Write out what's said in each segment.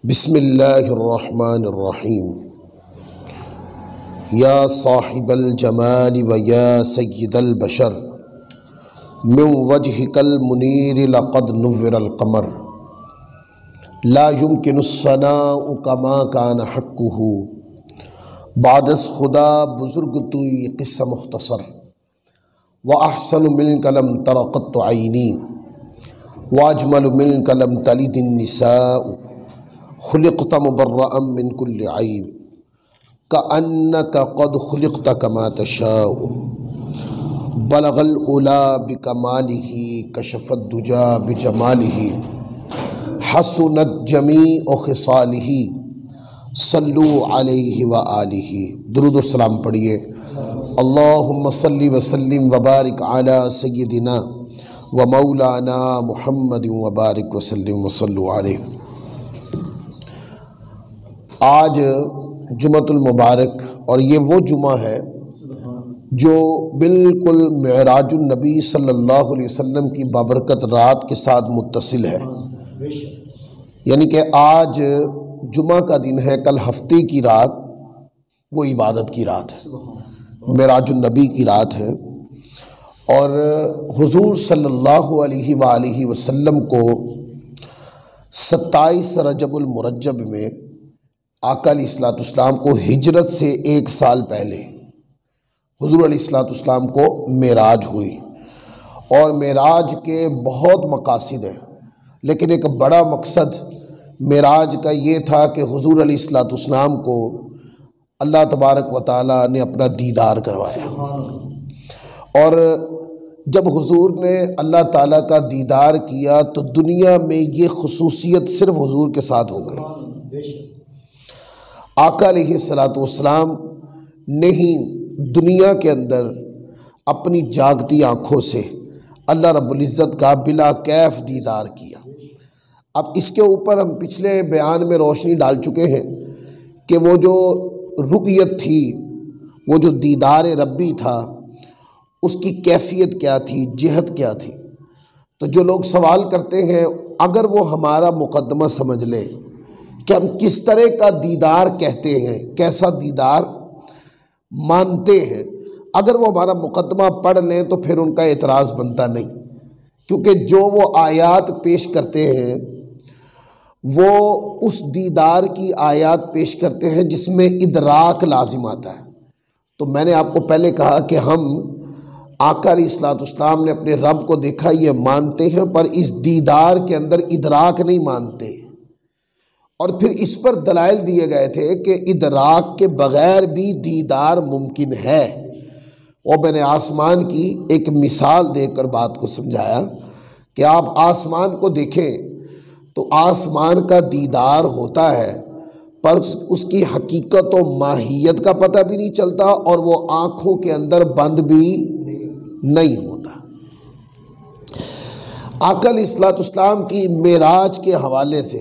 بسم اللہ الرحمن الرحیم۔ یا صاحب الجمال و یا سید البشر من وجهک المنیر لقد نور القمر لا يمكن الثناء كما كان حقه بعد از خدا بزرگ توی قصہ مختصر واحسن منک لم تر قط عینی واجمل منک لم تلد النساء خلقت مبرأ من كل عیب كأنك قد خلقت كما تشاء بلغ العلا بکمالہ کشف الدجا بجمالہ حسنت جمیع خصالہ صلوا علیہ وآلہ۔ درود و سلام پڑھیے۔ اللہم صلی وسلم وبارک علی سیدنا و مولانا محمد وبارک وسلم وصلوا علیہ۔ آج جمعۃ المبارک اور یہ وہ جمعہ ہے جو بالکل معراج النبی صلی اللہ علیہ وسلم کی بابرکت رات کے ساتھ متصل ہے، یعنی کہ آج جمعہ کا دن ہے، کل ہفتے کی رات وہ عبادت کی رات ہے، معراج النبی کی رات ہے، اور حضور صلی اللہ علیہ وآلہ وسلم کو 27 رجب المرجب میں آقا علیہ السلام کو ہجرت سے 1 سال پہلے حضور علیہ السلام کو معراج ہوئی، اور معراج کے بہت مقاصد ہیں، لیکن ایک بڑا مقصد معراج کا یہ تھا کہ حضور علیہ السلام کو اللہ تبارک و تعالیٰ نے اپنا دیدار کروایا، اور جب حضور نے اللہ تعالیٰ کا دیدار کیا تو دنیا میں یہ خصوصیت صرف حضور کے ساتھ ہو گئی۔ آقا علیہ السلام نے ہی دنیا کے اندر اپنی جاگتی آنکھوں سے اللہ رب العزت کا بلا کیف دیدار کیا۔ اب اس کے اوپر ہم پچھلے بیان میں روشنی ڈال چکے ہیں کہ وہ جو رؤیت تھی، وہ جو دیدار ربی تھا، اس کی کیفیت کیا تھی، جہت کیا تھی۔ تو جو لوگ سوال کرتے ہیں اگر وہ ہمارا مقدمہ سمجھ لے کہ ہم کس طرح کا دیدار کہتے ہیں، کیسا دیدار مانتے ہیں، اگر وہ ہمارا مقدمہ پڑھ لیں تو پھر ان کا اعتراض بنتا نہیں، کیونکہ جو وہ آیات پیش کرتے ہیں وہ اس دیدار کی آیات پیش کرتے ہیں جس میں ادراک لازم آتا ہے۔ تو میں نے آپ کو پہلے کہا کہ ہم آقا علیہ السلام نے اپنے رب کو دیکھا یہ مانتے ہیں، پر اس دیدار کے اندر ادراک نہیں مانتے، اور پھر اس پر دلائل دیے گئے تھے کہ ادراک کے بغیر بھی دیدار ممکن ہے، اور میں نے آسمان کی ایک مثال دے کر بات کو سمجھایا کہ آپ آسمان کو دیکھیں تو آسمان کا دیدار ہوتا ہے، پر اس کی حقیقت و ماہیت کا پتہ بھی نہیں چلتا، اور وہ آنکھوں کے اندر بند بھی نہیں ہوتا۔ آقا علیہ السلام کی معراج کے حوالے سے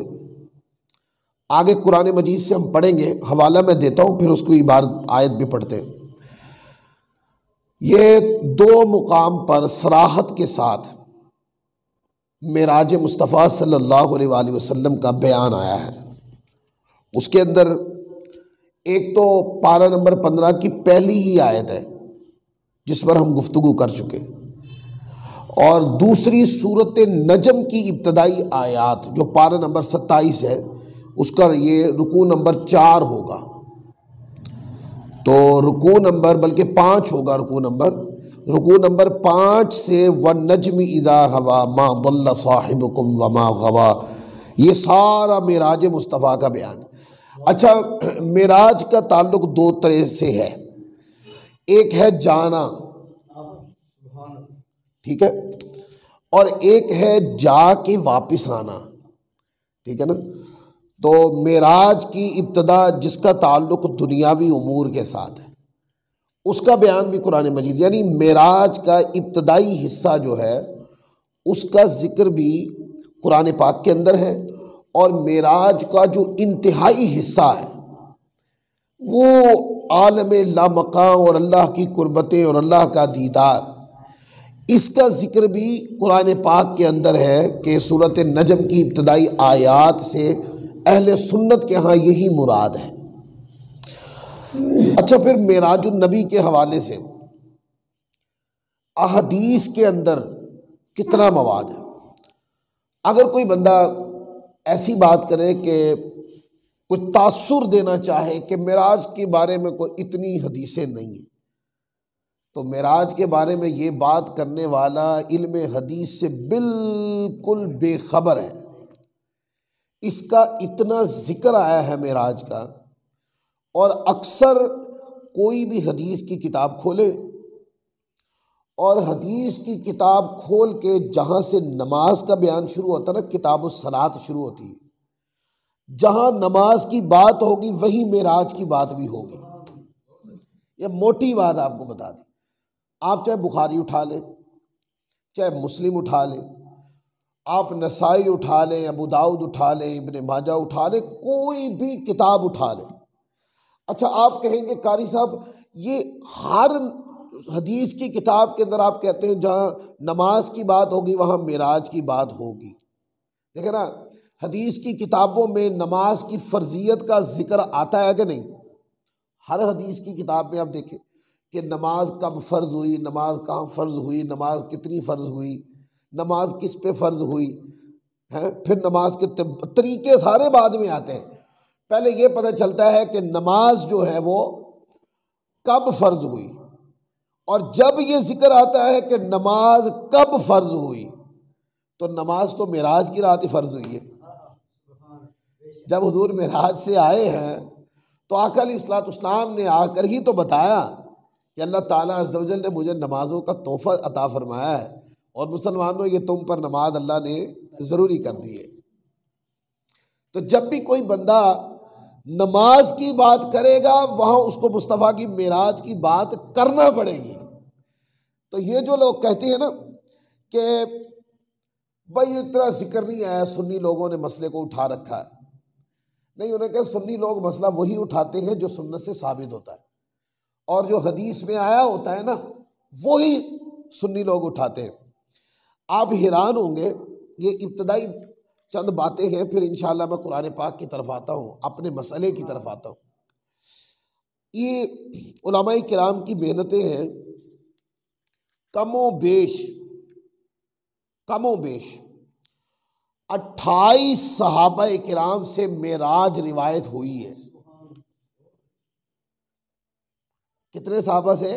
آگے قرآن مجید سے ہم پڑھیں گے، حوالہ میں دیتا ہوں پھر اس کو عبارت آیت بھی پڑھتے ہیں۔ یہ 2 مقام پر صراحت کے ساتھ معراج مصطفیٰ صلی اللہ علیہ وآلہ وسلم کا بیان آیا ہے۔ اس کے اندر ایک تو پارہ نمبر 15 کی پہلی ہی آیت ہے جس پر ہم گفتگو کر چکے، اور دوسری سورۃ نجم کی ابتدائی آیات جو پارہ نمبر 27 ہے، اس کا یہ رکوع نمبر 4 ہوگا، تو رکوع نمبر بلکہ 5 ہوگا، رکوع نمبر 5 سے وَالنَّجْمِ إِذَا هَوَىٰ مَا ضَلَّ صَاحِبُكُمْ وَمَا غَوَىٰ، یہ سارا معراج مصطفیٰ کا بیان۔ اچھا، معراج کا تعلق 2 طرح سے ہے، ایک ہے جانا، ٹھیک ہے، اور ایک ہے جا کے واپس آنا، ٹھیک ہے نا۔ تو معراج کی ابتدا جس کا تعلق دنیاوی امور کے ساتھ ہے اس کا بیان بھی قرآن مجید، یعنی معراج کا ابتدائی حصہ جو ہے اس کا ذکر بھی قرآن پاک کے اندر ہے، اور معراج کا جو انتہائی حصہ ہے وہ عالم لامقام اور اللہ کی قربتیں اور اللہ کا دیدار، اس کا ذکر بھی قرآن پاک کے اندر ہے کہ سورۃ نجم کی ابتدائی آیات سے اہل سنت کے ہاں یہی مراد ہے۔ اچھا، پھر معراج النبی کے حوالے سے احادیث کے اندر کتنا مواد ہے؟ اگر کوئی بندہ ایسی بات کرے کہ کوئی تاثر دینا چاہے کہ معراج کے بارے میں کوئی اتنی حدیثیں نہیں ہیں، تو معراج کے بارے میں یہ بات کرنے والا علم حدیث سے بالکل بے خبر ہے۔ اس کا اتنا ذکر آیا ہے معراج کا، اور اکثر کوئی بھی حدیث کی کتاب کھولے اور حدیث کی کتاب کھول کے جہاں سے نماز کا بیان شروع ہوتا ہے نا، کتاب الصلاۃ شروع ہوتی ہے، جہاں نماز کی بات ہوگی وہی معراج کی بات بھی ہوگی۔ یہ موٹی بات آپ کو بتا دی۔ آپ چاہے بخاری اٹھا لیں، چاہے مسلم اٹھا لیں، آپ نسائی اٹھا لیں، ابو داؤد اٹھا لیں، ابن ماجہ اٹھا لیں، کوئی بھی کتاب اٹھا لیں۔ اچھا، آپ کہیں گے قاری صاحب یہ ہر حدیث کی کتاب کے اندر آپ کہتے ہیں جہاں نماز کی بات ہوگی وہاں معراج کی بات ہوگی۔ دیکھیں نا، حدیث کی کتابوں میں نماز کی فرضیت کا ذکر آتا ہے کہ نہیں؟ ہر حدیث کی کتاب میں آپ دیکھیں کہ نماز کب فرض ہوئی، نماز کہاں فرض ہوئی، نماز کتنی فرض ہوئی، نماز کس پہ فرض ہوئی ہے، پھر نماز کے طریقے سارے بعد میں آتے ہیں۔ پہلے یہ پتہ چلتا ہے کہ نماز جو ہے وہ کب فرض ہوئی، اور جب یہ ذکر آتا ہے کہ نماز کب فرض ہوئی تو نماز تو معراج کی رات ہی فرض ہوئی ہے۔ جب حضور معراج سے آئے ہیں تو آقا علیہ الصلوۃ والسلام نے آ کر ہی تو بتایا کہ اللہ تعالیٰ عز و جل نے مجھے نمازوں کا تحفہ عطا فرمایا ہے، اور مسلمانوں یہ تم پر نماز اللہ نے ضروری کر دی ہے۔ تو جب بھی کوئی بندہ نماز کی بات کرے گا وہاں اس کو مصطفیٰ کی معراج کی بات کرنا پڑے گی۔ تو یہ جو لوگ کہتے ہیں نا کہ بھائی اتنا ذکر نہیں آیا، سنی لوگوں نے مسئلے کو اٹھا رکھا ہے، نہیں، انہیں کہ سنی لوگ مسئلہ وہی اٹھاتے ہیں جو سنت سے ثابت ہوتا ہے، اور جو حدیث میں آیا ہوتا ہے نا وہی سنی لوگ اٹھاتے ہیں۔ آپ حیران ہوں گے، یہ ابتدائی چند باتیں ہیں، پھر انشاءاللہ میں قرآن پاک کی طرف آتا ہوں، اپنے مسئلے کی طرف آتا ہوں۔ یہ علماء کرام کی محنتیں ہیں، کم و بیش 28 صحابہ کرام سے معراج روایت ہوئی ہے۔ کتنے صحابہ سے؟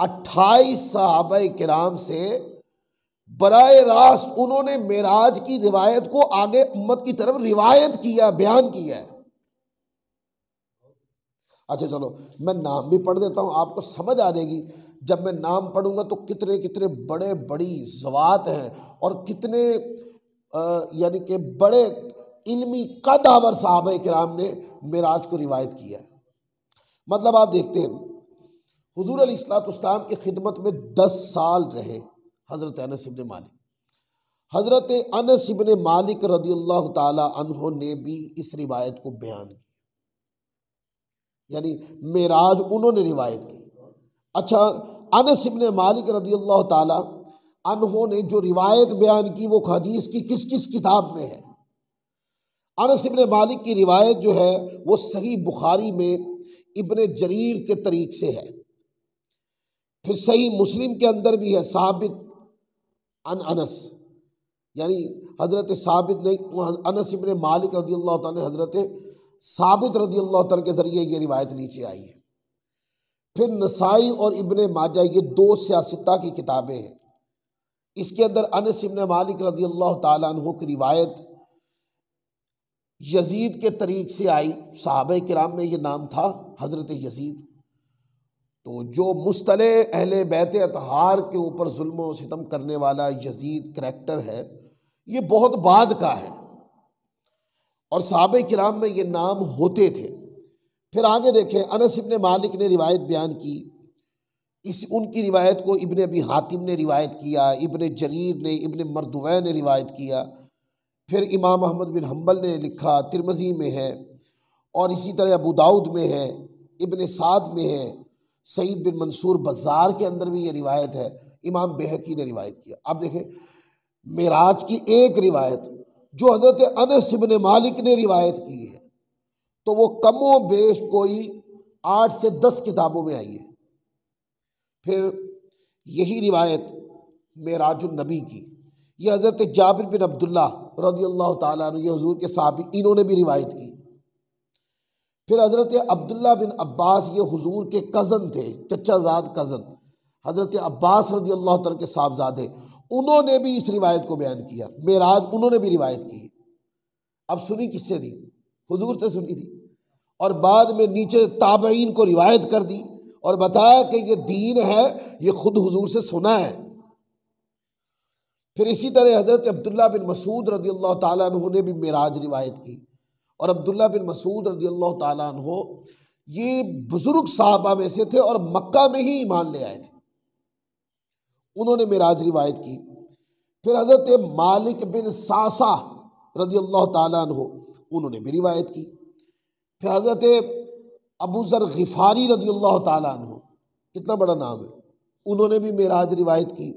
28 صحابہ کرام سے براہ راست انہوں نے معراج کی روایت کو آگے امت کی طرف روایت کیا، بیان کیا ہے۔ اچھا چلو میں نام بھی پڑھ دیتا ہوں، آپ کو سمجھ آ جائے گی۔ جب میں نام پڑھوں گا تو کتنے کتنے بڑے بڑی ذوات ہیں، اور کتنے یعنی کہ بڑے علمی قد آور صحابہ کرام نے معراج کو روایت کیا ہے۔ مطلب آپ دیکھتے ہیں حضور علیہ الصلوۃ والسلام کی خدمت میں 10 سال رہے حضرت انس بن مالک۔ حضرت انس بن مالک رضی اللہ تعالی عنہ نے بھی اس روایت کو بیان کیا، یعنی معراج انہوں نے روایت کی۔ اچھا، انس بن مالک رضی اللہ تعالی عنہ نے جو روایت بیان کی وہ حدیث کی کس کس کتاب میں ہے؟ انس بن مالک کی روایت جو ہے وہ صحیح بخاری میں ابن جریر کے طریق سے ہے، پھر صحیح مسلم کے اندر بھی ہے ثابت عن انس، یعنی حضرت ثابت نہیں، انس بن مالک رضی اللہ تعالی حضرت ثابت رضی اللہ تعالی کے ذریعے یہ روایت نیچے آئی ہے۔ پھر نسائی اور ابن ماجہ یہ 2 سیاستہ کی کتابیں ہیں، اس کے اندر انس بن مالک رضی اللہ تعالیٰ عنہ کی روایت یزید کے طریق سے آئی۔ صحابہ کرام میں یہ نام تھا حضرت یزید۔ تو جو مصطلح اہل بیت اطہار کے اوپر ظلم و ستم کرنے والا یزید کریکٹر ہے، یہ بہت بعد کا ہے، اور صحابہ کرام میں یہ نام ہوتے تھے۔ پھر آگے دیکھیں، انس بن مالک نے روایت بیان کی، ان کی روایت کو ابن ابی حاتم نے روایت کیا، ابن جریر نے، ابن مردویہ نے روایت کیا، پھر امام احمد بن حنبل نے لکھا، ترمذی میں ہے، اور اسی طرح ابو داؤد میں ہے، ابن سعد میں ہے، سعید بن منصور بزار کے اندر بھی یہ روایت ہے، امام بہقی نے روایت کیا۔ اب دیکھیں معراج کی ایک روایت جو حضرت انس بن مالک نے روایت کی ہے تو وہ کم و بیش کوئی 8 سے 10 کتابوں میں آئی ہے۔ پھر یہی روایت معراج النبی کی، یہ حضرت جابر بن عبداللہ رضی اللہ تعالیٰ عنہ، یہ حضور کے صحابی، انہوں نے بھی روایت کی۔ پھر حضرت عبداللہ بن عباس، یہ حضور کے کزن تھے، چچا زاد کزن، حضرت عباس رضی اللہ تعالیٰ کے صاحبزادے، انہوں نے بھی اس روایت کو بیان کیا۔ معراج انہوں نے بھی روایت کی۔ اب سنی کس سے تھی؟ حضور سے سنی تھی، اور بعد میں نیچے تابعین کو روایت کر دی اور بتایا کہ یہ دین ہے، یہ خود حضور سے سنا ہے۔ پھر اسی طرح حضرت عبداللہ بن مسعود رضی اللہ تعالیٰ عنہ نے بھی معراج روایت کی، اور عبداللہ بن مسعود رضی اللہ تعالیٰ عنہ یہ بزرگ صحابہ میں سے تھے اور مکہ میں ہی ایمان لے آئے تھے، انہوں نے معراج روایت کی۔ پھر حضرت مالک بن ساسا رضی اللہ تعالیٰ عنہ، انہوں نے بھی روایت کی۔ پھر حضرت ابو ذر غفاری رضی اللہ تعالیٰ عنہ، کتنا بڑا نام ہے، انہوں نے بھی معراج روایت کی۔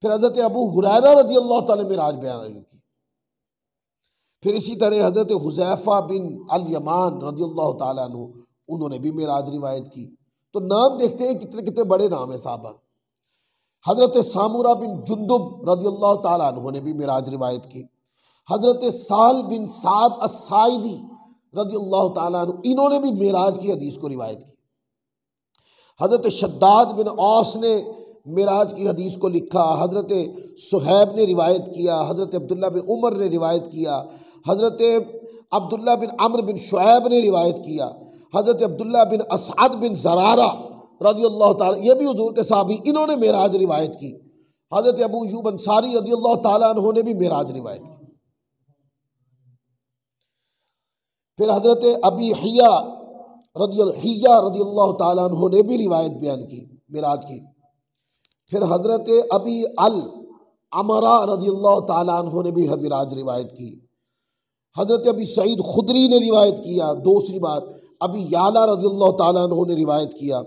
پھر حضرت ابو ہریرہ رضی اللہ تعالیٰ معراج بیان کی۔ پھر اسی طرح حضرت حذیفہ بن الیمان رضی اللہ تعالیٰ عنہ، انہوں نے بھی معراج روایت کی۔ تو نام دیکھتے ہیں کتنے کتنے بڑے نام ہیں صحابہ۔ حضرت سامورہ بن جندب رضی اللہ تعالیٰ عنہ نے بھی معراج روایت کی۔ حضرت سہل بن سعد الساعدی رضی اللہ تعالیٰ عنہ، انہوں نے بھی معراج کی حدیث کو روایت کی۔ حضرت شداد بن اوس نے معراج کی حدیث کو لکھا، حضرت صہیب نے روایت کیا، حضرت عبداللہ بن عمر نے روایت کیا، حضرت عبداللہ بن عمرو بن شعیب نے روایت کیا، حضرت عبداللہ بن اسعد بن زرارہ رضی اللہ تعالیٰ، یہ بھی حضور کے صحابی، انہوں نے معراج روایت کی۔ حضرت ابو ایوب انصاری رضی اللہ تعالیٰ عنہ نے بھی معراج روایت کی۔ پھر حضرت ابی حیہ رضی اللہ تعالیٰ عنہ نے بھی روایت بیان کی معراج کی۔ پھر حضرت ابی العمرہ رضی اللہ تعالیٰ عنہ نے بھی معراج روایت کی۔ حضرت ابی سعید خدری نے روایت کیا دوسری بار، ابی یعلا رضی اللہ تعالیٰ عنہ نے روایت کیا،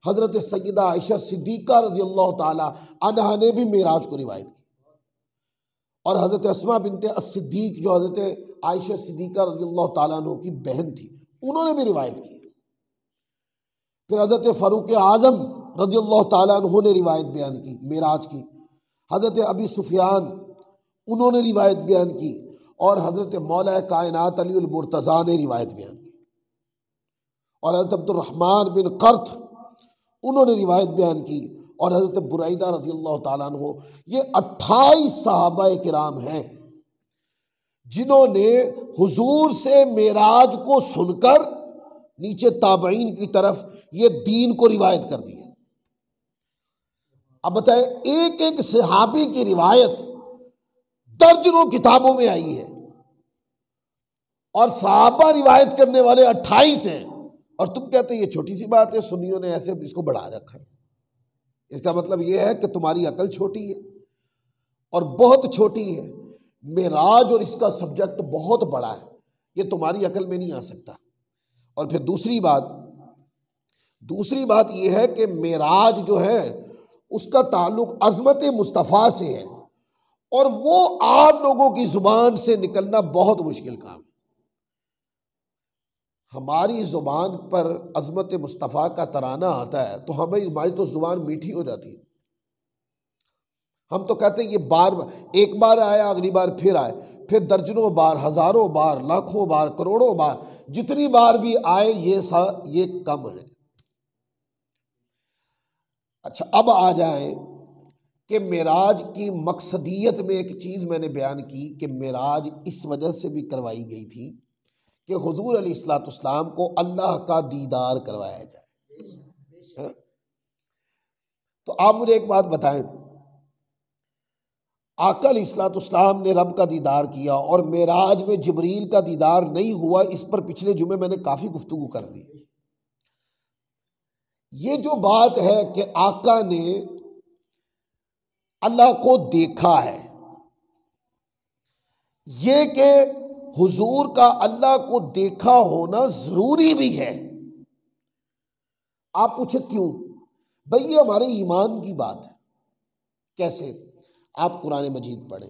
حضرت سیدہ عائشہ صدیقہ رضی اللہ تعالیٰ عنہا نے بھی معراج کو روایت کی، اور حضرت اسماء بنت الصدیق جو حضرت عائشہ صدیقہ رضی اللہ تعالیٰ عنہ کی بہن تھی، انہوں نے بھی روایت کی۔ پھر حضرت فاروق اعظم رضی اللہ تعالیٰ عنہ نے روایت بیان کی معراج کی، حضرت ابی سفیان انہوں نے روایت بیان کی، اور حضرت مولا کائنات علی المرتضیٰ نے روایت بیان کی، اور حضرت عبد الرحمن بن قرط انہوں نے روایت بیان کی، اور حضرت بریدہ رضی اللہ تعالیٰ عنہ۔ یہ 28 صحابہ کرام ہیں جنہوں نے حضور سے معراج کو سن کر نیچے تابعین کی طرف یہ دین کو روایت کر دی ہے۔ اب بتائیں، ایک ایک صحابی کی روایت درجنوں کتابوں میں آئی ہے، اور صحابہ روایت کرنے والے 28 ہیں، اور تم کہتے ہیں یہ چھوٹی سی بات ہے، سنیوں نے ایسے اس کو بڑھا رکھا ہے۔ اس کا مطلب یہ ہے کہ تمہاری عقل چھوٹی ہے اور بہت چھوٹی ہے۔ معراج اور اس کا سبجیکٹ بہت بڑا ہے، یہ تمہاری عقل میں نہیں آ سکتا۔ اور پھر دوسری بات یہ ہے کہ معراج جو ہے اس کا تعلق عظمت مصطفیٰ سے ہے، اور وہ عام لوگوں کی زبان سے نکلنا بہت مشکل کام ہے۔ ہماری زبان پر عظمت مصطفیٰ کا ترانہ آتا ہے تو ہماری تو زبان میٹھی ہو جاتی ہے۔ ہم تو کہتے ہیں یہ ایک بار آیا، اگلی بار پھر آئے، پھر درجنوں بار، ہزاروں بار، لاکھوں بار، کروڑوں بار، جتنی بار بھی آئے یہ کم ہے۔ اچھا، اب آ جائیں کہ معراج کی مقصدیت میں ایک چیز میں نے بیان کی کہ معراج اس وجہ سے بھی کروائی گئی تھی کہ حضور علیہ الصلوۃ والسلام کو اللہ کا دیدار کروایا جائے۔ تو آپ مجھے ایک بات بتائیں، آقا علیہ الصلوۃ والسلام نے رب کا دیدار کیا اور معراج میں جبریل کا دیدار نہیں ہوا، اس پر پچھلے جمعے میں نے کافی گفتگو کر دی۔ یہ جو بات ہے کہ آقا نے اللہ کو دیکھا ہے، یہ کہ حضور کا اللہ کو دیکھا ہونا ضروری بھی ہے۔ آپ پوچھیں کیوں؟ بھئی یہ ہمارے ایمان کی بات ہے۔ کیسے؟ آپ قرآن مجید پڑھیں،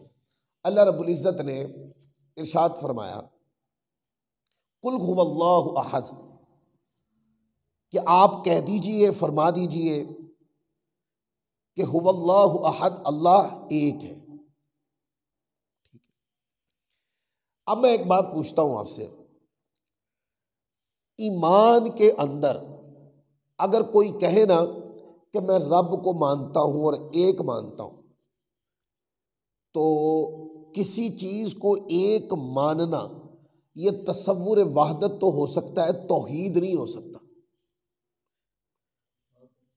اللہ رب العزت نے ارشاد فرمایا قل هو اللہ احد، کہ آپ کہہ دیجئے، فرما دیجئے کہ هو اللہ احد، اللہ ایک ہے۔ اب میں ایک بات پوچھتا ہوں آپ سے، ایمان کے اندر اگر کوئی کہے نا کہ میں رب کو مانتا ہوں اور ایک مانتا ہوں، تو کسی چیز کو ایک ماننا یہ تصور وحدت تو ہو سکتا ہے، توحید نہیں ہو سکتا۔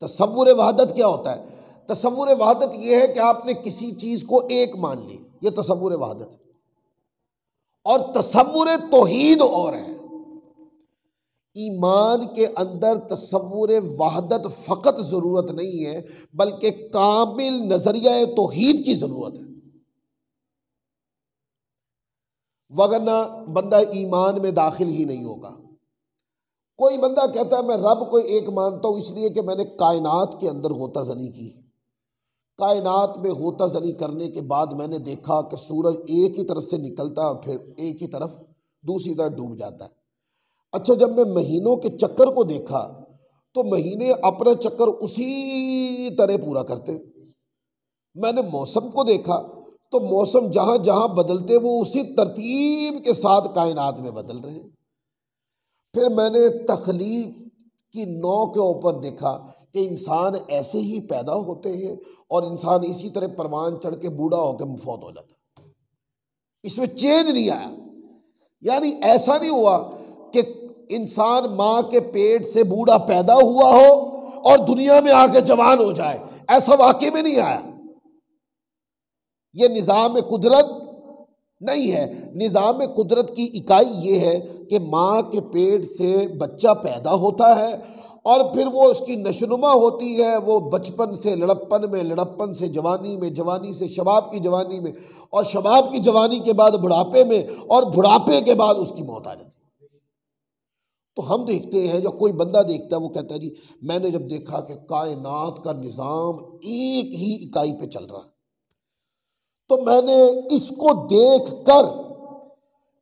تصور وحدت کیا ہوتا ہے؟ تصور وحدت یہ ہے کہ آپ نے کسی چیز کو ایک مان لی، یہ تصور وحدت۔ اور تصور توحید اور ہے۔ ایمان کے اندر تصور وحدت فقط ضرورت نہیں ہے، بلکہ کامل نظریہ توحید کی ضرورت ہے، وگرنہ بندہ ایمان میں داخل ہی نہیں ہوگا۔ کوئی بندہ کہتا ہے میں رب کو ایک مانتا ہوں اس لیے کہ میں نے کائنات کے اندر غوطہ زنی کی، کائنات میں غوطہ زنی کرنے کے بعد میں نے دیکھا کہ سورج ایک ہی طرف سے نکلتا ہے اور پھر ایک ہی طرف دوسری طرف ڈوب جاتا ہے۔ اچھا، جب میں مہینوں کے چکر کو دیکھا تو مہینے اپنا چکر اسی طرح پورا کرتے، میں نے موسم کو دیکھا تو موسم جہاں جہاں بدلتے وہ اسی ترتیب کے ساتھ کائنات میں بدل رہے ہیں۔ پھر میں نے تخلیق کی نو کے اوپر دیکھا کہ انسان ایسے ہی پیدا ہوتے ہیں اور انسان اسی طرح پروان چڑھ کے بوڑھا ہو کے فوت ہو جاتا، اس میں چینج نہیں آیا۔ یعنی ایسا نہیں ہوا کہ انسان ماں کے پیٹ سے بوڑھا پیدا ہوا ہو اور دنیا میں آ کے جوان ہو جائے، ایسا واقعے میں نہیں آیا۔ یہ نظام قدرت نہیں ہے۔ نظام قدرت کی اکائی یہ ہے کہ ماں کے پیٹ سے بچہ پیدا ہوتا ہے اور پھر وہ اس کی نشوونما ہوتی ہے، وہ بچپن سے لڑپن میں، لڑپن سے جوانی میں، جوانی سے شباب کی جوانی میں، اور شباب کی جوانی کے بعد بڑھاپے میں، اور بڑھاپے کے بعد اس کی موت آ جاتی ہے۔ تو ہم دیکھتے ہیں، جو کوئی بندہ دیکھتا ہے وہ کہتا ہے جی میں نے جب دیکھا کہ کائنات کا نظام ایک ہی اکائی پہ چل رہا ہے، تو میں نے اس کو دیکھ کر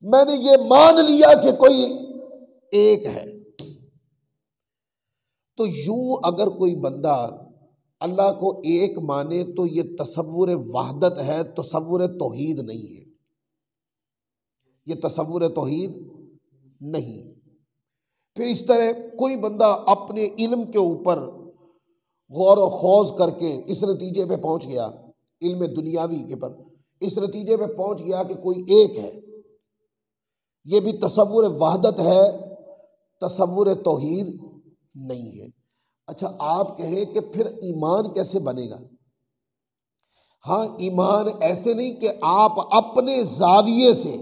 میں نے یہ مان لیا کہ کوئی ایک ہے۔ تو یوں اگر کوئی بندہ اللہ کو ایک مانے تو یہ تصور وحدت ہے، تصور توحید نہیں ہے، یہ تصور توحید نہیں۔ پھر اس طرح کوئی بندہ اپنے علم کے اوپر غور و خوض کر کے اس نتیجے پہ پہنچ گیا، علم دنیاوی کے پر اس نتیجے پہ پہنچ گیا کہ کوئی ایک ہے، یہ بھی تصور وحدت ہے، تصور توحید نہیں ہے۔ اچھا، آپ کہیں کہ پھر ایمان کیسے بنے گا؟ ہاں، ایمان ایسے نہیں کہ آپ اپنے زاویے سے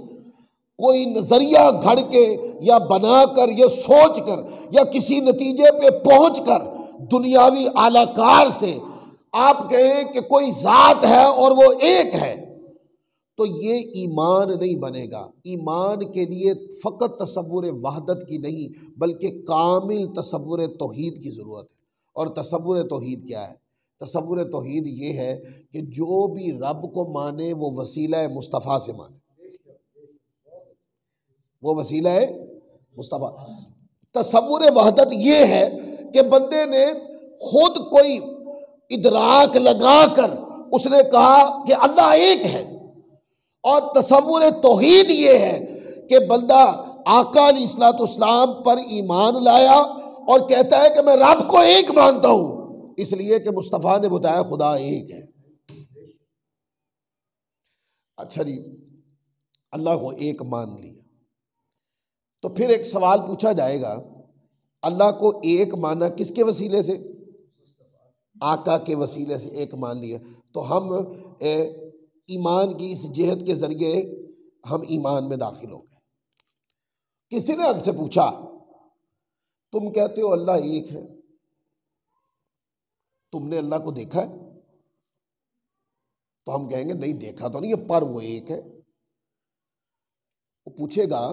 کوئی نظریہ گھڑ کے یا بنا کر یا سوچ کر یا کسی نتیجے پہ پہنچ کر دنیاوی اعلی کار سے آپ کہیں کہ کوئی ذات ہے اور وہ ایک ہے، تو یہ ایمان نہیں بنے گا۔ ایمان کے لیے فقط تصور وحدت کی نہیں بلکہ کامل تصور توحید کی ضرورت ہے۔ اور تصور توحید کیا ہے؟ تصور توحید یہ ہے کہ جو بھی رب کو مانے وہ وسیلہ مصطفیٰ سے مانے، وہ وسیلہ مصطفیٰ۔ تصور وحدت یہ ہے کہ بندے نے خود کوئی ادراک لگا کر اس نے کہا کہ اللہ ایک ہے، اور تصور توحید یہ ہے کہ بندہ آقا علیہ الصلوۃ والسلام پر ایمان لایا اور کہتا ہے کہ میں رب کو ایک مانتا ہوں اس لیے کہ مصطفیٰ نے بتایا خدا ایک ہے۔ اچھا جی، اللہ کو ایک مان لیا تو پھر ایک سوال پوچھا جائے گا، اللہ کو ایک مانا کس کے وسیلے سے؟ آقا کے وسیلے سے ایک مان لیا، تو ہم ایمان کی اس جہت کے ذریعے ہم ایمان میں داخل ہو گئے۔ کسی نے ہم سے پوچھا تم کہتے ہو اللہ ایک ہے، تم نے اللہ کو دیکھا ہے؟ تو ہم کہیں گے نہیں دیکھا تو نہیں ہے، پر وہ ایک ہے۔ وہ پوچھے گا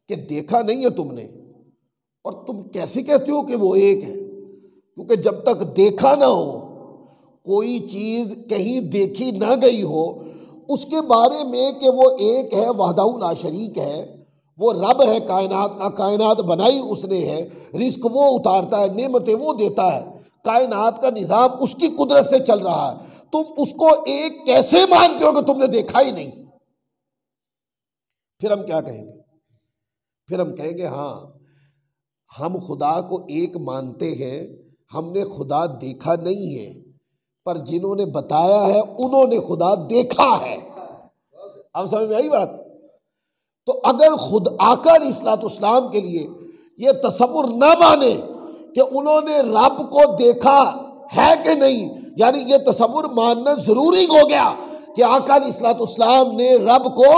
کہ دیکھا نہیں ہے تم نے، اور تم کیسے کہتے ہو کہ وہ ایک ہے؟ کیونکہ جب تک دیکھا نہ ہو، کوئی چیز کہیں دیکھی نہ گئی ہو، اس کے بارے میں کہ وہ ایک ہے، وحدہ لا شریک ہے، وہ رب ہے کائنات کا، کائنات بنائی اس نے ہے، رزق وہ اتارتا ہے، نعمتیں وہ دیتا ہے، کائنات کا نظام اس کی قدرت سے چل رہا ہے، تم اس کو ایک کیسے مانتے ہو کہ تم نے دیکھا ہی نہیں؟ پھر ہم کیا کہیں گے؟ پھر ہم کہیں گے ہاں ہم خدا کو ایک مانتے ہیں، ہم نے خدا دیکھا نہیں ہے، پر جنہوں نے بتایا ہے انہوں نے خدا دیکھا ہے۔ اب سمجھ میں آئی بات؟ تو اگر خود آقا علیہ الصلوۃ والسلام کے لیے یہ تصور نہ مانے کہ انہوں نے رب کو دیکھا ہے کہ نہیں، یعنی یہ تصور ماننا ضروری ہو گیا کہ آقا علیہ الصلوۃ والسلام نے رب کو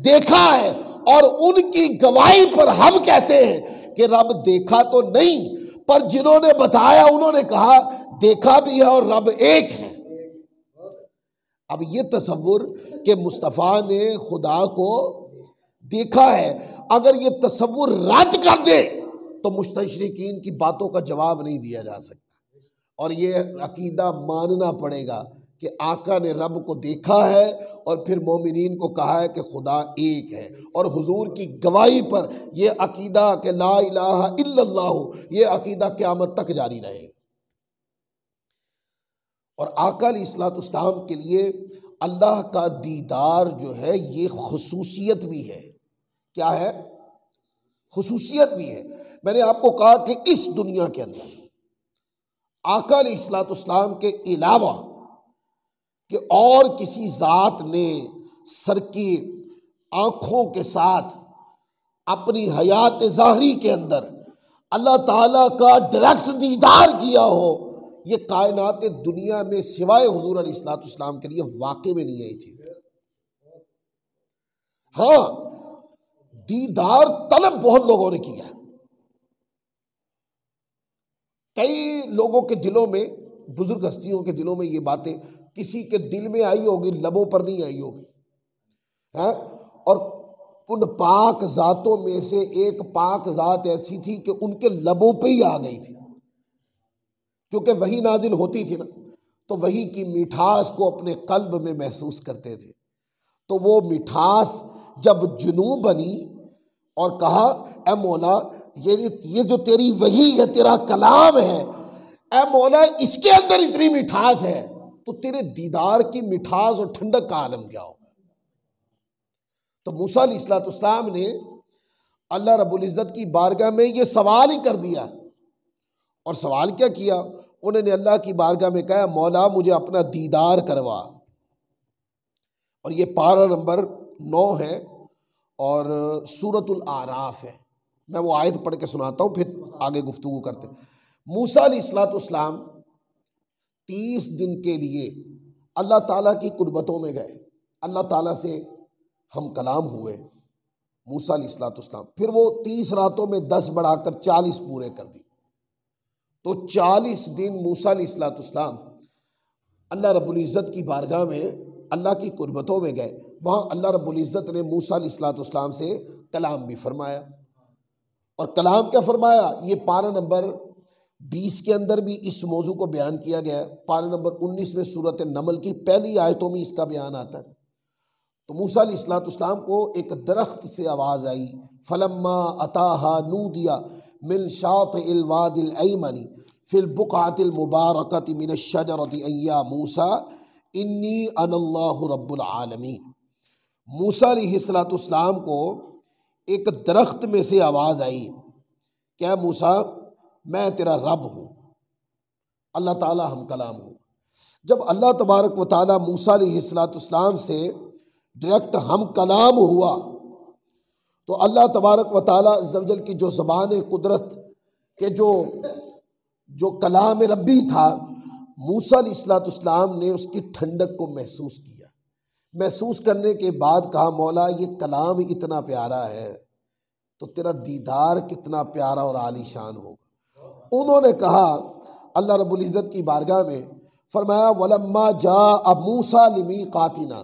دیکھا ہے، اور ان کی گواہی پر ہم کہتے ہیں کہ رب دیکھا تو نہیں، پر جنہوں نے بتایا انہوں نے کہا دیکھا بھی ہے اور رب ایک ہے۔ اب یہ تصور کہ مصطفیٰ نے خدا کو دیکھا ہے، اگر یہ تصور رد کر دے تو مستشرقین کی باتوں کا جواب نہیں دیا جا سکتا، اور یہ عقیدہ ماننا پڑے گا کہ آقا نے رب کو دیکھا ہے اور پھر مومنین کو کہا ہے کہ خدا ایک ہے، اور حضور کی گواہی پر یہ عقیدہ کہ لا الہ الا اللہ، یہ عقیدہ قیامت تک جاری رہے گا۔ اور آقا علیہ الصلوۃ والسلام کے لیے اللہ کا دیدار جو ہے یہ خصوصیت بھی ہے۔ کیا ہے؟ خصوصیت بھی ہے۔ میں نے آپ کو کہا کہ اس دنیا کے اندر آقا علیہ الصلوۃ والسلام کے علاوہ کہ اور کسی ذات نے سر کی آنکھوں کے ساتھ اپنی حیات ظاہری کے اندر اللہ تعالیٰ کا ڈائریکٹ دیدار کیا ہو، یہ کائنات دنیا میں سوائے حضور علیہ الصلوۃ والسلام کے لیے واقع میں نہیں ہے یہ چیز۔ ہاں دیدار طلب بہت لوگوں نے کیا ہے، کئی لوگوں کے دلوں میں، بزرگ ہستیوں کے دلوں میں یہ باتیں کسی کے دل میں آئی ہوگی، لبوں پر نہیں آئی ہوگی، اور ان پاک ذاتوں میں سے ایک پاک ذات ایسی تھی کہ ان کے لبوں پہ ہی آ گئی تھی، کیونکہ وحی نازل ہوتی تھی نا، تو وحی کی مٹھاس کو اپنے قلب میں محسوس کرتے تھے، تو وہ مٹھاس جب جنوں بنی اور کہا اے مولا یہ جو تیری وحی ہے، تیرا کلام ہے، اے مولا اس کے اندر اتنی مٹھاس ہے، تو تیرے دیدار کی مٹھاس اور ٹھنڈک کا عالم کیا ہوگا؟ تو موسیٰ علیہ الصلوۃ والسلام نے اللہ رب العزت کی بارگاہ میں یہ سوال ہی کر دیا، اور سوال کیا کیا؟ انہوں نے اللہ کی بارگاہ میں کہا مولا مجھے اپنا دیدار کروا، اور یہ پارہ نمبر 9 ہے اور سورۃ الاعراف ہے۔ میں وہ آیت پڑھ کے سناتا ہوں پھر آگے گفتگو کرتے ہیں۔ موسیٰ علیہ الصلوۃ والسلام 30 دن کے لیے اللہ تعالیٰ کی قربتوں میں گئے، اللہ تعالیٰ سے ہم کلام ہوئے موسیٰ علیہ الصلوۃ والسلام، پھر وہ 30 راتوں میں 10 بڑھا کر 40 پورے کر دی، تو 40 دن موسیٰ علیہ الصلوۃ والسلام اللہ رب العزت کی بارگاہ میں اللہ کی قربتوں میں گئے، وہاں اللہ رب العزت نے موسیٰ علیہ الصلوۃ والسلام سے کلام بھی فرمایا، اور کلام کیا فرمایا یہ پارہ نمبر 20 کے اندر بھی اس موضوع کو بیان کیا گیا ہے، پارہ نمبر 19 میں سورۃ النمل کی پہلی آیتوں میں اس کا بیان آتا ہے۔ تو موسیٰ علیہ الصلوۃ والسلام کو ایک درخت سے آواز آئی، فلما اتاہا نودیا من شاطئ الوادی الایمن فی البقعۃ المبارکۃ من الشجرۃ ان یا موسیٰ انی انا اللہ رب العالمین۔ موسیٰ علیہ الصلوۃ والسلام کو ایک درخت میں سے آواز آئی کہ اے موسیٰ میں تیرا رب ہوں، اللہ تعالیٰ ہم کلام ہوں۔ جب اللہ تبارک و تعالیٰ موسیٰ علیہ الصلوۃ والسلام سے ڈائریکٹ ہم کلام ہوا، تو اللہ تبارک و تعالیٰ عز و جل کی جو زبان قدرت کے جو کلام ربی تھا، موسیٰ علیہ الصلوۃ والسلام نے اس کی ٹھنڈک کو محسوس کیا، محسوس کرنے کے بعد کہا مولا یہ کلام اتنا پیارا ہے تو تیرا دیدار کتنا پیارا اور عالی شان ہوگا۔ انہوں نے کہا اللہ رب العزت کی بارگاہ میں، فرمایا وَلَمَّا جَاءَ مُوسَىٰ لِمِيقَاتِنَا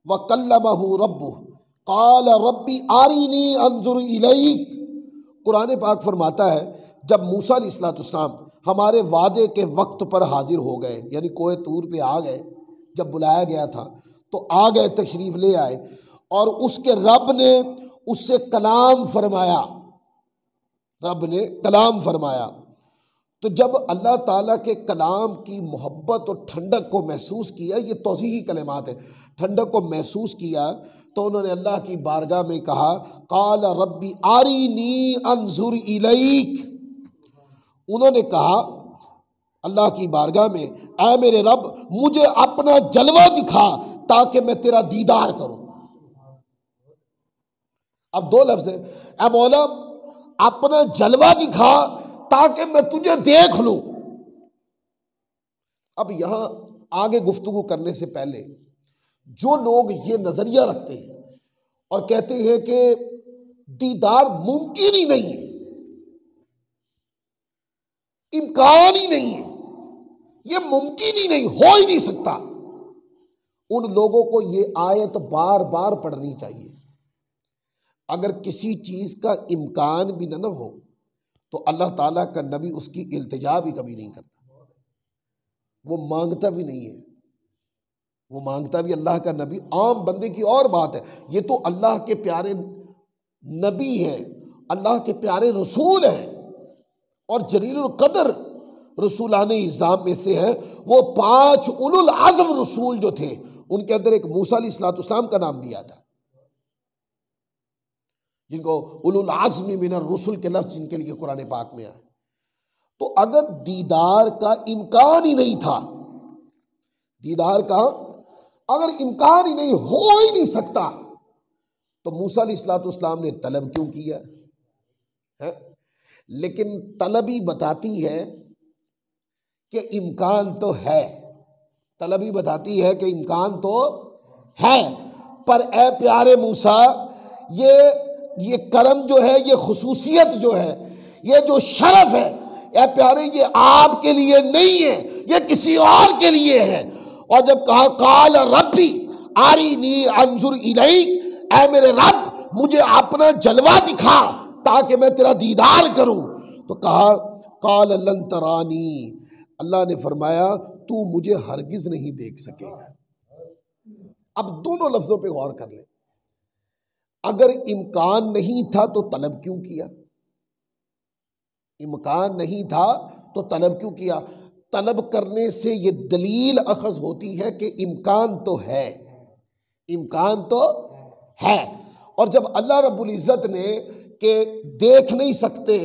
وَكَلَّمَهُ رَبُّهُ قَالَ رَبِّ أَرِنِي أَنظُرْ إِلَيْكَ۔ قرآن پاک فرماتا ہے جب موسیٰ علیہ الصلوۃ والسلام ہمارے وعدے کے وقت پر حاضر ہو گئے، یعنی کوہ طور پہ آ گئے، جب بلایا گیا تھا، تو آ گئے، تشریف لے آئے، اور اس کے رب نے اس سے کلام فرمایا، رب نے کلام فرمایا۔ تو جب اللہ تعالیٰ کے کلام کی محبت اور ٹھنڈک کو محسوس کیا، یہ توضیحی کلمات ہیں، ٹھنڈک کو محسوس کیا، تو انہوں نے اللہ کی بارگاہ میں کہا قال ربی آرینی انظر الیک، انہوں نے کہا اللہ کی بارگاہ میں، اے میرے رب مجھے اپنا جلوہ دکھا تاکہ میں تیرا دیدار کروں۔ اب دو لفظ ہیں، اے مولا اپنا جلوہ دکھا تاکہ میں تجھے دیکھ لوں۔ اب یہاں آگے گفتگو کرنے سے پہلے جو لوگ یہ نظریہ رکھتے ہیں اور کہتے ہیں کہ دیدار ممکن ہی نہیں ہے، امکان ہی نہیں ہے، یہ ممکن ہی نہیں، ہو ہی نہیں سکتا، ان لوگوں کو یہ آیت بار بار پڑھنی چاہیے۔ اگر کسی چیز کا امکان بھی نہ ہو تو اللہ تعالیٰ کا نبی اس کی التجا بھی کبھی نہیں کرتا، وہ مانگتا بھی نہیں ہے، وہ مانگتا بھی اللہ کا نبی عام بندے کی اور بات ہے، یہ تو اللہ کے پیارے نبی ہیں، اللہ کے پیارے رسول ہیں، اور جلیل القدر رسولان اعظام میں سے ہے، وہ 5 اولو العزم رسول جو تھے، ان کے اندر ایک موسیٰ علیہ السلام کا نام لیا تھا، جن کو اولو العزم من الرسل کے لفظ جن کے لیے قرآن پاک میں آئے۔ تو اگر دیدار کا امکان ہی نہیں تھا، دیدار کا اگر امکان ہی نہیں، ہو ہی نہیں سکتا، تو موسیٰ علیہ السلام نے طلب کیوں کیا ہے؟ لیکن طلب ہی بتاتی ہے کہ امکان تو ہے، طلب ہی بتاتی ہے کہ امکان تو ہے، پر اے پیارے موسیٰ یہ کرم جو ہے، یہ خصوصیت جو ہے، یہ جو شرف ہے، اے پیارے یہ آپ کے لیے نہیں ہے، یہ کسی اور کے لیے ہے۔ اور جب کہا قال ربی آرینی انظر الیک، اے میرے رب مجھے اپنا جلوہ دکھا تاکہ میں تیرا دیدار کروں، تو کہا قال لن ترانی، اللہ نے فرمایا تو مجھے ہرگز نہیں دیکھ سکے گا۔ اب دونوں لفظوں پہ غور کر لیں، اگر امکان نہیں تھا تو طلب کیوں کیا؟ امکان نہیں تھا تو طلب کیوں کیا؟ طلب کرنے سے یہ دلیل اخذ ہوتی ہے کہ امکان تو ہے، امکان تو ہے۔ اور جب اللہ رب العزت نے کہ دیکھ نہیں سکتے،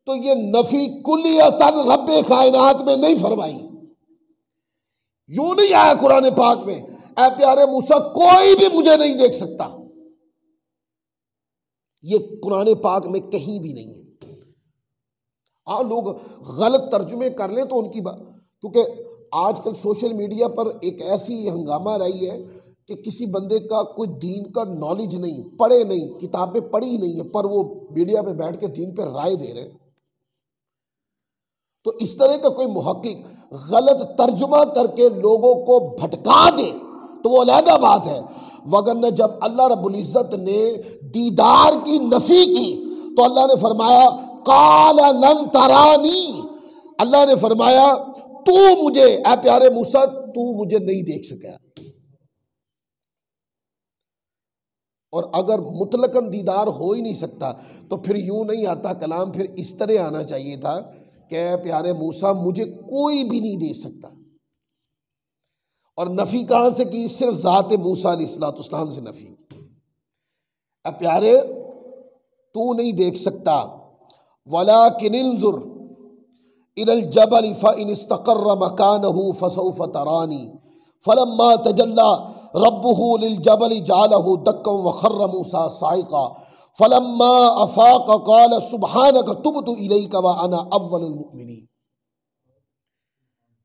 تو یہ نفی کلیتاً رب کائنات میں نہیں فرمائی، یوں نہیں آیا قرآن پاک میں اے پیارے موسیٰ کوئی بھی مجھے نہیں دیکھ سکتا، یہ قرآن پاک میں کہیں بھی نہیں ہے۔ ہاں لوگ غلط ترجمے کر لیں تو ان کی بات، کیونکہ آج کل سوشل میڈیا پر ایک ایسی ہنگامہ رہی ہے کہ کسی بندے کا کوئی دین کا نالج نہیں، پڑھے نہیں، کتابیں پڑھی نہیں ہے، پر وہ میڈیا پہ بیٹھ کے دین پہ رائے دے رہے ہیں۔ تو اس طرح کا کوئی محقق غلط ترجمہ کر کے لوگوں کو بھٹکا دے تو وہ علیحدہ بات ہے، وگرنہ جب اللہ رب العزت نے دیدار کی نفی کی تو اللہ نے فرمایا قال لن ترانی، اللہ نے فرمایا تو مجھے، اے پیارے موسیٰ تو مجھے نہیں دیکھ سکا۔ اور اگر مطلقاً دیدار ہو ہی نہیں سکتا تو پھر یوں نہیں آتا کلام، پھر اس طرح آنا چاہیے تھا کہ اے پیارے موسیٰ مجھے کوئی بھی نہیں دیکھ سکتا۔ اور نفی کہاں سے کی؟ صرف ذات موسیٰ علیہ السلام سے نفی۔ اے پیارے تو نہیں دیکھ سکتا، وَلَٰكِنِ انظُرْ إِلَى الْجَبَلِ فَإِنِ اسْتَقَرَّ مَكَانَهُ فَسَوْفَ تَرَانِي فَلَمَّا تَجَلَّىٰ رَبُّهُ لِلْجَبَلِ جَعَلَهُ دَكًّا وَخَرَّ مُوسَىٰ صَعِقًا فَلَمَّا أَفَاقَ قَالَ سُبْحَانَكَ تُبْتُ إِلَيْكَ وَأَنَا أَوَّلُ الْمُؤْمِنِينَ۔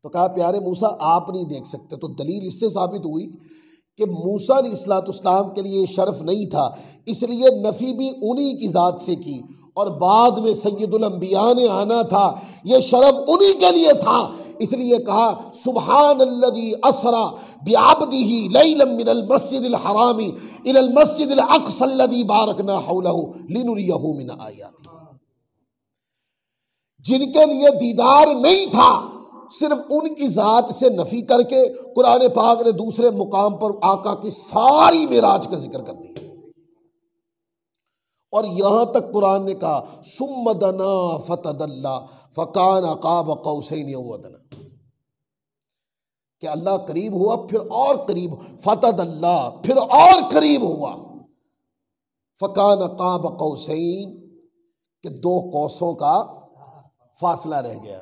تو کہا پیارے موسیٰ آپ نہیں دیکھ سکتے، تو دلیل اس سے ثابت ہوئی کہ موسیٰ علیہ السلام کے لیے شرف نہیں تھا، اس لیے نفی بھی انہی کی ذات سے کی، اور بعد میں سید الانبیاء نے آنا تھا، یہ شرف انہی کے لیے تھا، اس لیے کہا سبحان الذی اسری بعبدہ لیلا من المسجد الحرام الی المسجد الاقصی الذی بارکنا حولہ لنریہ من آیاتہ۔ جن کے لیے دیدار نہیں تھا صرف ان کی ذات سے نفی کر کے قرآن پاک نے دوسرے مقام پر آقا کی ساری معراج کا ذکر کر دیا، اور یہاں تک قرآن نے کہا ثم دنا فتدلی فکان قاب قوسین او ادنی، کہ اللہ قریب ہوا پھر اور قریب، فتدلی پھر اور قریب ہوا، فکان قاب قوسین کہ دو قوسوں کا فاصلہ رہ گیا،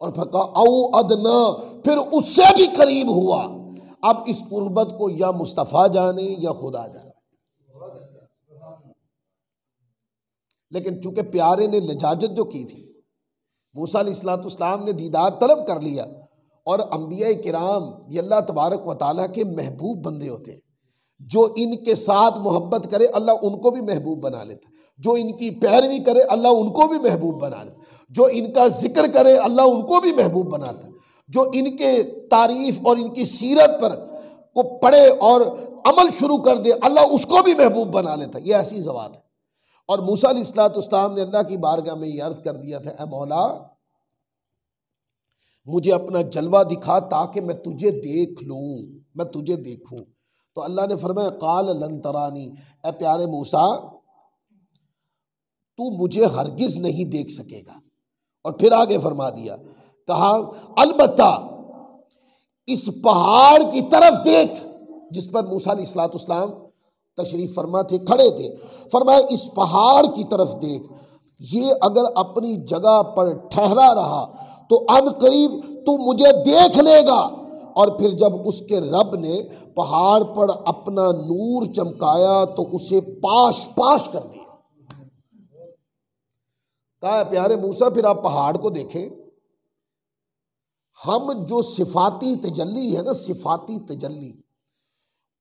اور پھکا او ادنا پھر اس سے بھی قریب ہوا۔ اب اس قربت کو یا مصطفیٰ جانے یا خدا جانے، لیکن چونکہ پیارے نے لجاجت جو کی تھی، موسیٰ علیہ السلام نے دیدار طلب کر لیا، اور انبیاء کرام یہ اللہ تبارک و تعالیٰ کے محبوب بندے ہوتے ہیں، جو ان کے ساتھ محبت کرے اللہ ان کو بھی محبوب بنا لیتا، جو ان کی پیروی کرے اللہ ان کو بھی محبوب بنا لیتا، جو ان کا ذکر کرے اللہ ان کو بھی محبوب بناتا، جو ان کے تعریف اور ان کی سیرت پر کو پڑھے اور عمل شروع کر دے اللہ اس کو بھی محبوب بنا لیتا۔ یہ ایسی ذوات ہے۔ اور موسیٰ علیہ السلام نے اللہ کی بارگاہ میں یہ عرض کر دیا تھا، اے مولا مجھے اپنا جلوہ دکھا تاکہ میں تجھے دیکھ لوں، میں تجھے دیکھوں۔ تو اللہ نے فرمایا قال لن ترانی، اے پیارے موسیٰ تو مجھے ہرگز نہیں دیکھ سکے گا۔ اور پھر آگے فرما دیا، کہا البتہ اس پہاڑ کی طرف دیکھ جس پر موسیٰ علیہ السلام تشریف فرما تھے، کھڑے تھے، فرمایا اس پہاڑ کی طرف دیکھ، یہ اگر اپنی جگہ پر ٹھہرا رہا تو ان قریب تو مجھے دیکھ لے گا۔ اور پھر جب اس کے رب نے پہاڑ پر اپنا نور چمکایا تو اسے پاش پاش کر دیا۔ کہا پیارے موسیٰ پھر آپ پہاڑ کو دیکھیں، ہم جو صفاتی تجلی ہے نا، صفاتی تجلی،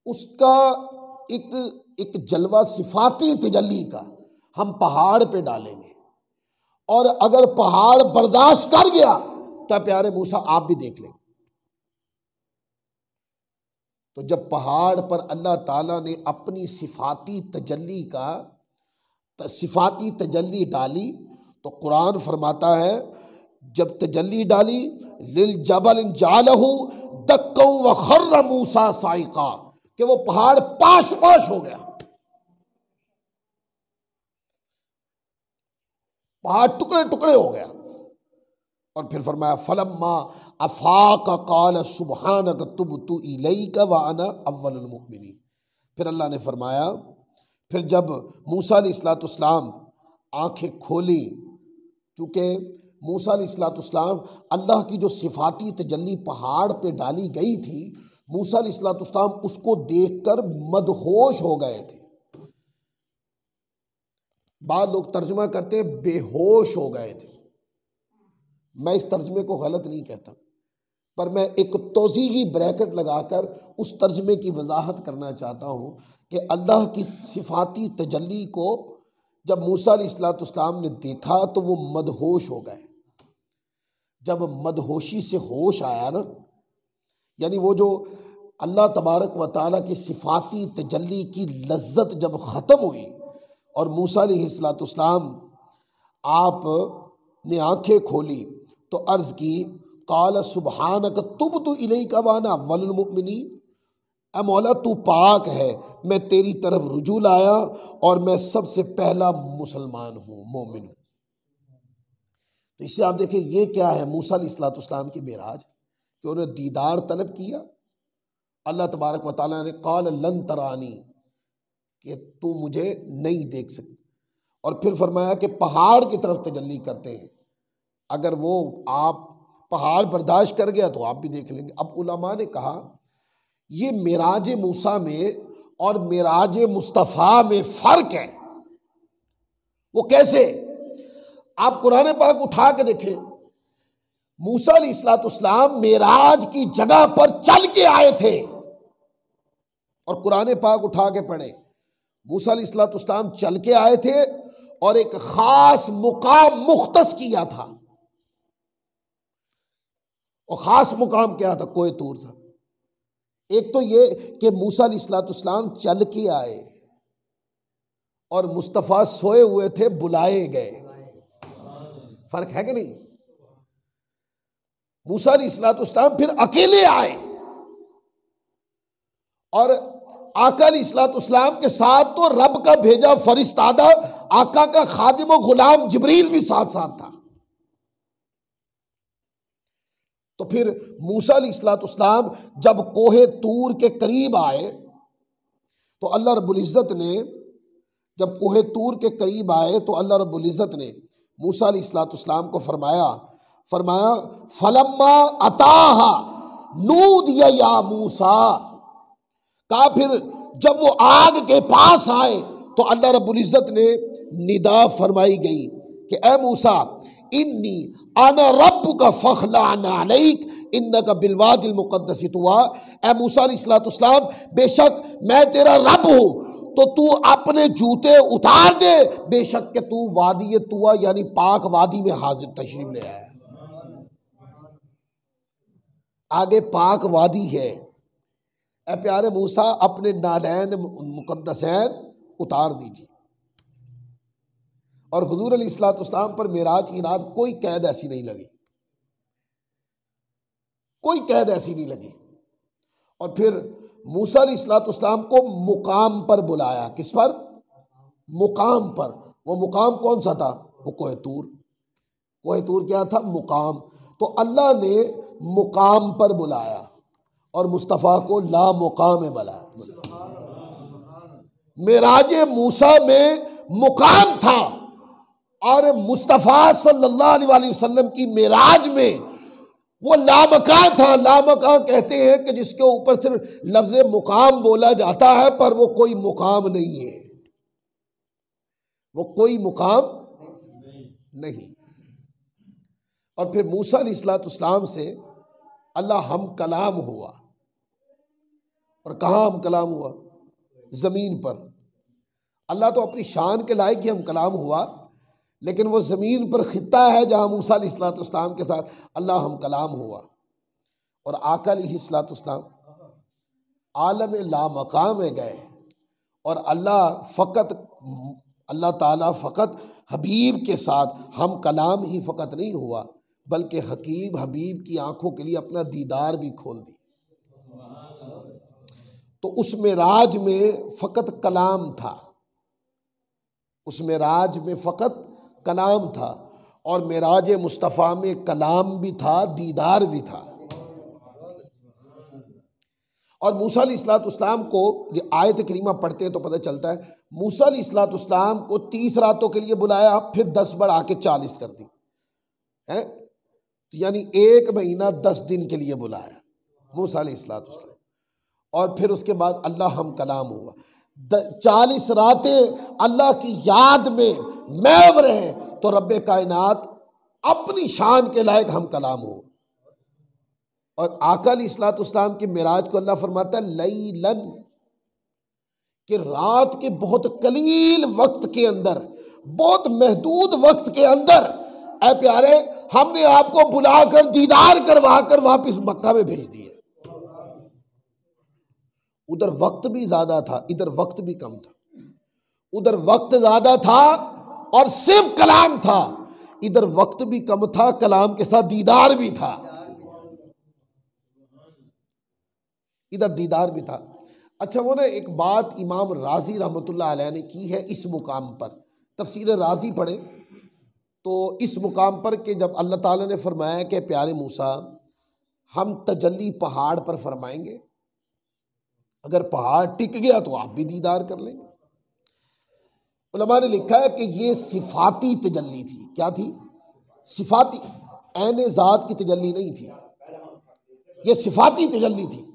اس کا ایک جلوہ صفاتی تجلی کا ہم پہاڑ پہ ڈالیں گے، اور اگر پہاڑ برداشت کر گیا تو پیارے موسیٰ آپ بھی دیکھ لیں گے۔ تو جب پہاڑ پر اللہ تعالیٰ نے اپنی صفاتی تجلی ڈالی تو قرآن فرماتا ہے جب تجلی ڈالی للجبل جعلہ دکا وخر موسیٰ صاعقا، کہ وہ پہاڑ پاش پاش ہو گیا، پہاڑ ٹکڑے ٹکڑے ہو گیا۔ اور پھر فرمایا فلما افاق قال سبحانک تبت الیک وانا اول المؤمنین۔ پھر اللہ نے فرمایا، پھر جب موسیٰ علیہ السلام آنکھیں کھولی، چونکہ موسیٰ علیہ السلام اللہ کی جو صفاتی تجلی پہاڑ پہ ڈالی گئی تھی، موسیٰ علیہ السلام اس کو دیکھ کر مدہوش ہو گئے تھے۔ بعض لوگ ترجمہ کرتے بے ہوش ہو گئے تھے، میں اس ترجمے کو غلط نہیں کہتا، پر میں ایک توضیحی بریکٹ لگا کر اس ترجمے کی وضاحت کرنا چاہتا ہوں کہ اللہ کی صفاتی تجلی کو جب موسیٰ علیہ السلام نے دیکھا تو وہ مدہوش ہو گئے۔ جب مدہوشی سے ہوش آیا نا، یعنی وہ جو اللہ تبارک و تعالیٰ کی صفاتی تجلی کی لذت جب ختم ہوئی اور موسیٰ علیہ السلام آپ نے آنکھیں کھولی تو عرض کی قال سبحانک تبت الیک وانا اول المؤمنین، اے مولا تو پاک ہے، میں تیری طرف رجوع لایا اور میں سب سے پہلا مسلمان ہوں، مومن ہوں۔ تو اس سے آپ دیکھیں یہ کیا ہے موسیٰ علیہ السلام کی معراج، کہ انہوں نے دیدار طلب کیا، اللہ تبارک و تعالیٰ نے قال لن ترانی کہ تو مجھے نہیں دیکھ سکتی، اور پھر فرمایا کہ پہاڑ کی طرف تجلی کرتے ہیں، اگر وہ آپ پہاڑ برداشت کر گیا تو آپ بھی دیکھ لیں گے۔ اب علماء نے کہا یہ معراج موسیٰ میں اور معراج مصطفیٰ میں فرق ہے۔ وہ کیسے؟ آپ قرآن پاک اٹھا کے دیکھیں، موسیٰ علیہ السلام معراج کی جگہ پر چل کے آئے تھے، اور قرآن پاک اٹھا کے پڑھیں، موسیٰ علیہ السلام چل کے آئے تھے اور ایک خاص مقام مختص کیا تھا، اور خاص مقام کیا تھا؟ کوہ طور تھا۔ ایک تو یہ کہ موسیٰ علیہ السلام چل کے آئے اور مصطفیٰ سوئے ہوئے تھے، بلائے گئے، فرق ہے کہ نہیں؟ موسیٰ علیہ السلام پھر اکیلے آئے اور آقا علیہ السلام کے ساتھ تو رب کا بھیجا فرشتہ آقا کا خادم و غلام جبریل بھی ساتھ ساتھ تھا۔ تو پھر موسیٰ علیہ السلام جب کوہ طور کے قریب آئے تو اللہ رب العزت نے جب کوہ طور کے قریب آئے تو اللہ رب العزت نے موسیٰ علیہ السلام کو فرمایا فلما اتاہا نودی یا موسیٰ، کہا پھر جب وہ آگ کے پاس آئے تو اللہ رب العزت نے ندا فرمائی گئی کہ اے موسیٰ انی انا ربک فاخلع علیک انک بالواد المقدس طویٰ، اے موسیٰ علیہ السلام بے شک میں تیرا رب ہوں تو اپنے جوتے اتار دے، بے شک کہ تو وادی طویٰ یعنی پاک وادی میں حاضر تشریف لے آیا۔ آگے پاک وادی ہے، اے پیارے موسیٰ اپنے نالین مقدسین اتار دیجیے۔ اور حضور علیہ السلام پر معراج کی رات کوئی قید ایسی نہیں لگی، کوئی قید ایسی نہیں لگی۔ اور پھر موسیٰ علیہ السلام کو مقام پر بلایا، کس پر؟ مقام پر۔ وہ مقام کون سا تھا؟ وہ کوہ طور۔ کوہ طور کیا تھا؟ مقام۔ تو اللہ نے مقام پر بلایا اور مصطفیٰ کو لا مقام بلایا۔ معراج موسیٰ میں مقام تھا اور مصطفیٰ صلی اللہ علیہ وسلم کی معراج میں وہ لامکان تھا۔ لامکان کہتے ہیں کہ جس کے اوپر صرف لفظ مقام بولا جاتا ہے پر وہ کوئی مقام نہیں ہے، وہ کوئی مقام نہیں۔ اور پھر موسیٰ علیہ السلام سے اللہ ہم کلام ہوا، اور کہاں ہم کلام ہوا؟ زمین پر۔ اللہ تو اپنی شان کے لائق ہی ہم کلام ہوا، لیکن وہ زمین پر خطہ ہے جہاں موسیٰ علیہ السلام کے ساتھ اللہ ہم کلام ہوا۔ اور آقا علیہ السلام عالم لامقام میں گئے اور اللہ تعالیٰ فقط حبیب کے ساتھ ہم کلام ہی فقط نہیں ہوا بلکہ حبیب کی آنکھوں کے لیے اپنا دیدار بھی کھول دی۔ تو اس معراج میں فقط کلام تھا، اس معراج میں فقط کلام تھا، اور معراج مصطفیٰ میں کلام بھی تھا، دیدار بھی تھا۔ اور موسیٰ علیہ السلام کو آیت کریمہ پڑھتے ہیں تو پتہ چلتا ہے موسیٰ علیہ السلام کو 30 راتوں کے لیے بلایا، پھر 10 بڑھا کے 40 کر دی، یعنی 1 مہینہ 10 دن کے لیے بلایا موسیٰ علیہ السلام۔ اور پھر اس کے بعد اللہ ہم کلام ہوا، 40 راتیں اللہ کی یاد میں محو رہے تو رب کائنات اپنی شان کے لائق ہم کلام ہو۔ اور آقا علیہ السلام کے معراج کو اللہ فرماتا ہے لیلن، کہ رات کے بہت قلیل وقت کے اندر، بہت محدود وقت کے اندر اے پیارے ہم نے آپ کو بلا کر دیدار کروا کر واپس مکہ میں بھیج دیے۔ ادھر وقت بھی زیادہ تھا، ادھر وقت بھی کم تھا۔ ادھر وقت زیادہ تھا اور صرف کلام تھا، ادھر وقت بھی کم تھا، کلام کے ساتھ دیدار بھی تھا، ادھر دیدار بھی تھا۔ اچھا وہ نا ایک بات امام رازی رحمۃ اللہ علیہ نے کی ہے اس مقام پر، تفسیر رازی پڑھے تو اس مقام پر کہ جب اللہ تعالیٰ نے فرمایا کہ پیارے موسیٰ ہم تجلی پہاڑ پر فرمائیں گے، اگر پہاڑ ٹک گیا تو آپ بھی دیدار کر لیں گے۔ علماء نے لکھا ہے کہ یہ صفاتی تجلی تھی۔ کیا تھی؟ صفاتی، عین ذات کی تجلی نہیں تھی، یہ صفاتی تجلی تھی۔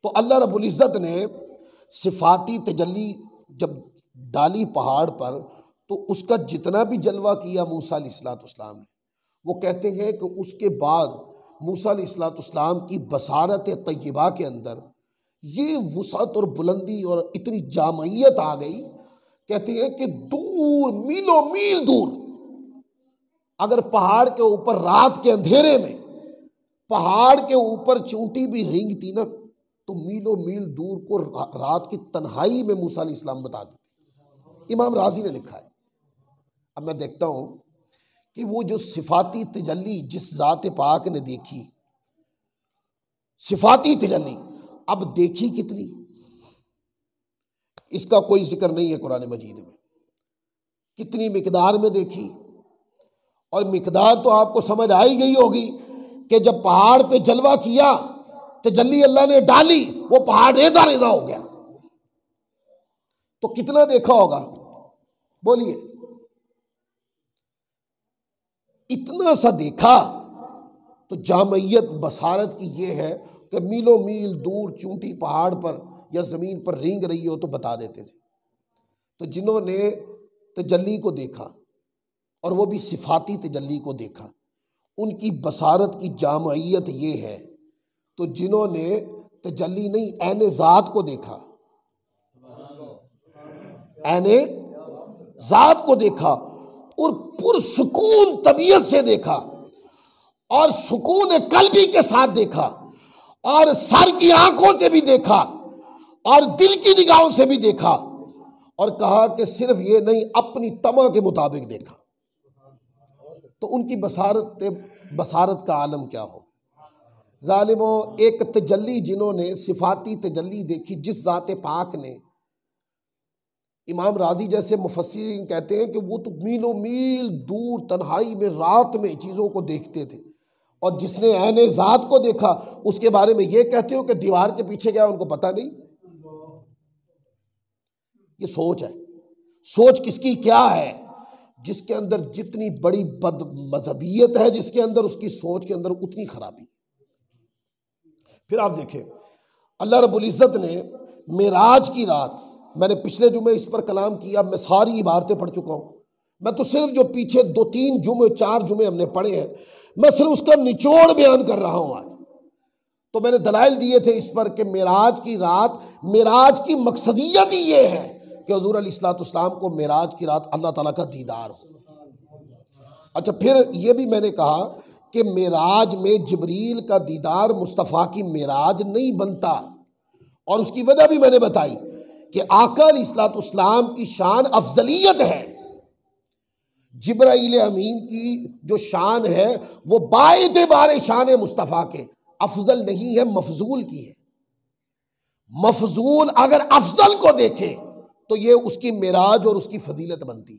تو اللہ رب العزت نے صفاتی تجلی جب ڈالی پہاڑ پر تو اس کا جتنا بھی جلوہ کیا موسیٰ علیہ السلام نے، وہ کہتے ہیں کہ اس کے بعد موسیٰ علیہ السلام کی بصارت طیبہ کے اندر یہ وسعت اور بلندی اور اتنی جامعیت آ گئی، کہتے ہیں کہ دور میلوں میل دور اگر پہاڑ کے اوپر رات کے اندھیرے میں پہاڑ کے اوپر چونٹی بھی رینگتی نا تو میلوں میل دور کو رات کی تنہائی میں موسیٰ علیہ السلام بتا دیتے۔ امام رازی نے لکھا ہے۔ اب میں دیکھتا ہوں کہ وہ جو صفاتی تجلی جس ذات پاک نے دیکھی، صفاتی تجلی، اب دیکھی کتنی، اس کا کوئی ذکر نہیں ہے قرآن مجید میں، کتنی مقدار میں دیکھی. اور مقدار تو آپ کو سمجھ آئی گئی ہوگی کہ جب پہاڑ پہ جلوہ کیا، تجلی اللہ نے ڈالی، وہ پہاڑ ریزہ ریزہ ہو گیا. تو کتنا دیکھا ہوگا بولیے؟ اتنا سا دیکھا. تو جامعیت بصارت کی یہ ہے کہ میلوں میل دور چونٹی پہاڑ پر یا زمین پر رینگ رہی ہو تو بتا دیتے تھے. تو جنہوں نے تجلی کو دیکھا اور وہ بھی صفاتی تجلی کو دیکھا، ان کی بصارت کی جامعیت یہ ہے. تو جنہوں نے تجلی نہیں عین ذات کو دیکھا، عین ذات کو دیکھا اور پرسکون طبیعت سے دیکھا اور سکون قلبی کے ساتھ دیکھا اور سر کی آنکھوں سے بھی دیکھا اور دل کی نگاہوں سے بھی دیکھا، اور کہا کہ صرف یہ نہیں اپنی طمع کے مطابق دیکھا، تو ان کی بصارت کا عالم کیا ہو. ظالموں، ایک تجلی جنہوں نے صفاتی تجلی دیکھی جس ذات پاک نے، امام راضی جیسے مفسرین کہتے ہیں کہ وہ تو میلوں میل دور تنہائی میں رات میں چیزوں کو دیکھتے تھے، اور جس نے عین ذات کو دیکھا اس کے بارے میں یہ کہتے ہو کہ دیوار کے پیچھے گیا ان کو پتہ نہیں. یہ سوچ ہے. سوچ کس کی کیا ہے؟ جس کے اندر جتنی بڑی بد مذہبیت ہے، جس کے اندر اس کی سوچ کے اندر اتنی خرابی. پھر آپ دیکھیں اللہ رب العزت نے معراج کی رات، میں نے پچھلے جمعے اس پر کلام کیا، میں ساری عبارتیں پڑھ چکا ہوں، میں تو صرف جو پیچھے 2-3 جمعے 4 جمعے ہم نے پڑھے ہیں میں صرف اس کا نچوڑ بیان کر رہا ہوں آج. تو میں نے دلائل دیے تھے اس پر کہ معراج کی رات، معراج کی مقصدیت ہی یہ ہے کہ حضور علیہ الصلوۃ والسلام کو معراج کی رات اللہ تعالیٰ کا دیدار ہو. اچھا، پھر یہ بھی میں نے کہا کہ معراج میں جبریل کا دیدار مصطفیٰ کی معراج نہیں بنتا، اور اس کی وجہ بھی میں نے بتائی کہ آقا علیہ الصلوۃ والسلام کی شان افضلیت ہے. جبرائیل امین کی جو شان ہے وہ باعتبار شان مصطفیٰ کے افضل نہیں ہے، مفضول کی ہے. مفضول اگر افضل کو دیکھے تو یہ اس کی معراج اور اس کی فضیلت بنتی،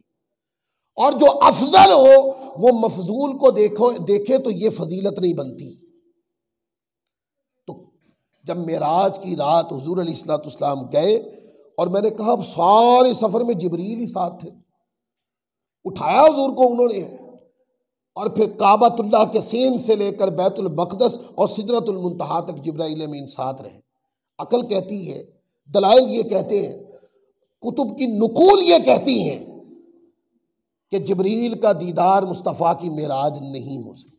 اور جو افضل ہو وہ مفضول کو دیکھے تو یہ فضیلت نہیں بنتی. تو جب معراج کی رات حضور علیہ الصلوۃ والسلام گئے، اور میں نے کہا سارے سفر میں جبریل ہی ساتھ تھے، اٹھایا حضور کو انہوں نے، اور پھر کعبۃ اللہ کے سین سے لے کر بیت المقدس اور سدرۃ المنتہا تک جبرائیل امین ساتھ رہے. عقل کہتی ہے، دلائل یہ کہتے ہیں، کتب کی نقول یہ کہتی ہیں کہ جبریل کا دیدار مصطفیٰ کی معراج نہیں ہو سکتی.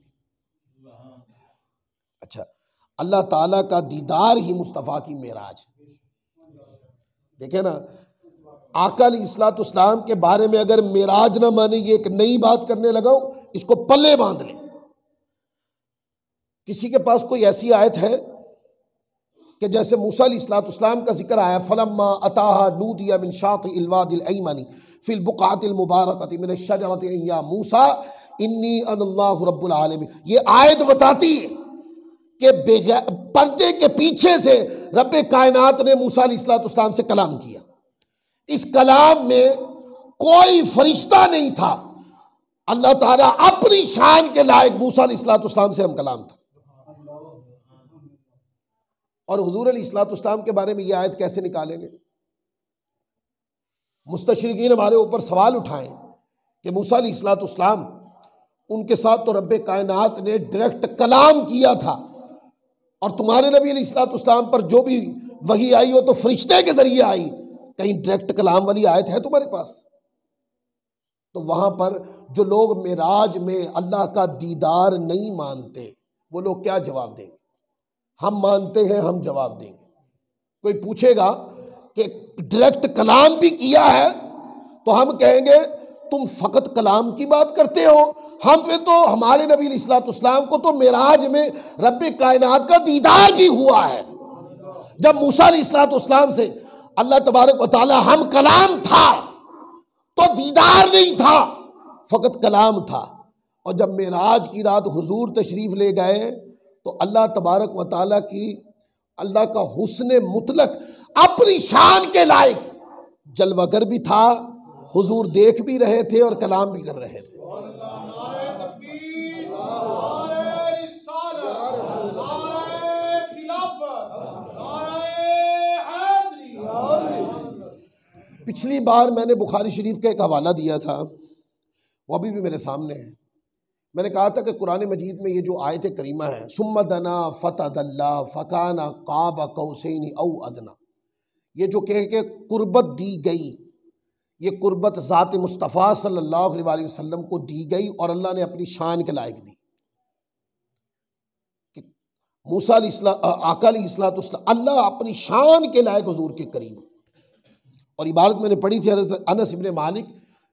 اچھا، اللہ تعالیٰ کا دیدار ہی مصطفیٰ کی معراج. دیکھیں نا، آقا علیہ الصلوۃ والسلام کے بارے میں اگر معراج نہ مانے، یہ ایک نئی بات کرنے لگا ہوں، اس کو پلے باندھ لیں. کسی کے پاس کوئی ایسی آیت ہے کہ جیسے موسیٰ علیہ الصلوۃ والسلام کا ذکر آیا، فلما اتاہا نودی من شاطئ الوادی الایمن فی البقعۃ المبارکۃ من الشجرۃ یا موسیٰ انی انا اللہ رب العالمین. یہ آیت بتاتی ہے کہ پردے کے پیچھے سے رب کائنات نے موسیٰ علیہ الصلوۃ والسلام سے کلام کیا. اس کلام میں کوئی فرشتہ نہیں تھا، اللہ تعالیٰ اپنی شان کے لائق موسیٰ علیہ الصلوۃ والسلام سے ہم کلام تھا. اور حضور علیہ الصلوۃ والسلام کے بارے میں یہ آیت کیسے نکالیں گے؟ مستشرقین ہمارے اوپر سوال اٹھائیں کہ موسیٰ علیہ الصلوۃ والسلام، ان کے ساتھ تو رب کائنات نے ڈائریکٹ کلام کیا تھا، اور تمہارے نبی علیہ الصلوۃ والسلام پر جو بھی وحی آئی ہو تو فرشتے کے ذریعے آئی، کہیں ڈائریکٹ کلام والی آیت ہے تمہارے پاس؟ تو وہاں پر جو لوگ معراج میں اللہ کا دیدار نہیں مانتے، وہ لوگ کیا جواب دیں گے؟ ہم مانتے ہیں، ہم جواب دیں گے. کوئی پوچھے گا کہ ڈائریکٹ کلام بھی کیا ہے تو ہم کہیں گے تم فقط کلام کی بات کرتے ہو، ہم پہ تو ہمارے نبی علیہ الصلوۃ والسلام کو تو معراج میں رب کائنات کا دیدار بھی ہوا ہے. جب موسیٰ علیہ الصلوۃ والسلام سے اللہ تبارک و تعالی ہم کلام تھا تو دیدار نہیں تھا، فقط کلام تھا. اور جب معراج کی رات حضور تشریف لے گئے تو اللہ تبارک و تعالیٰ کی اللہ کا حسن مطلق اپنی شان کے لائق جلوہ گر بھی تھا، حضور دیکھ بھی رہے تھے اور کلام بھی کر رہے تھے۔ پچھلی بار میں نے بخاری شریف کا ایک حوالہ دیا تھا، وہ ابھی بھی میرے سامنے ہے۔ میں نے کہا تھا کہ قرآن مجید میں یہ جو آیت کریمہ ہے ثم دنا فتدلی فکان قاب قوسین او ادنی، یہ جو کہ قربت دی گئی، یہ قربت ذات مصطفیٰ صلی اللہ علیہ وآلہ وسلم کو دی گئی اور اللہ نے اپنی شان کے لائق دی کہ موسیٰ علیہ السلام، آقا علیہ السلام، اللہ اپنی شان کے لائق حضور کے قریب۔ اور عبارت میں نے پڑھی تھی حضرت انس ابن مالک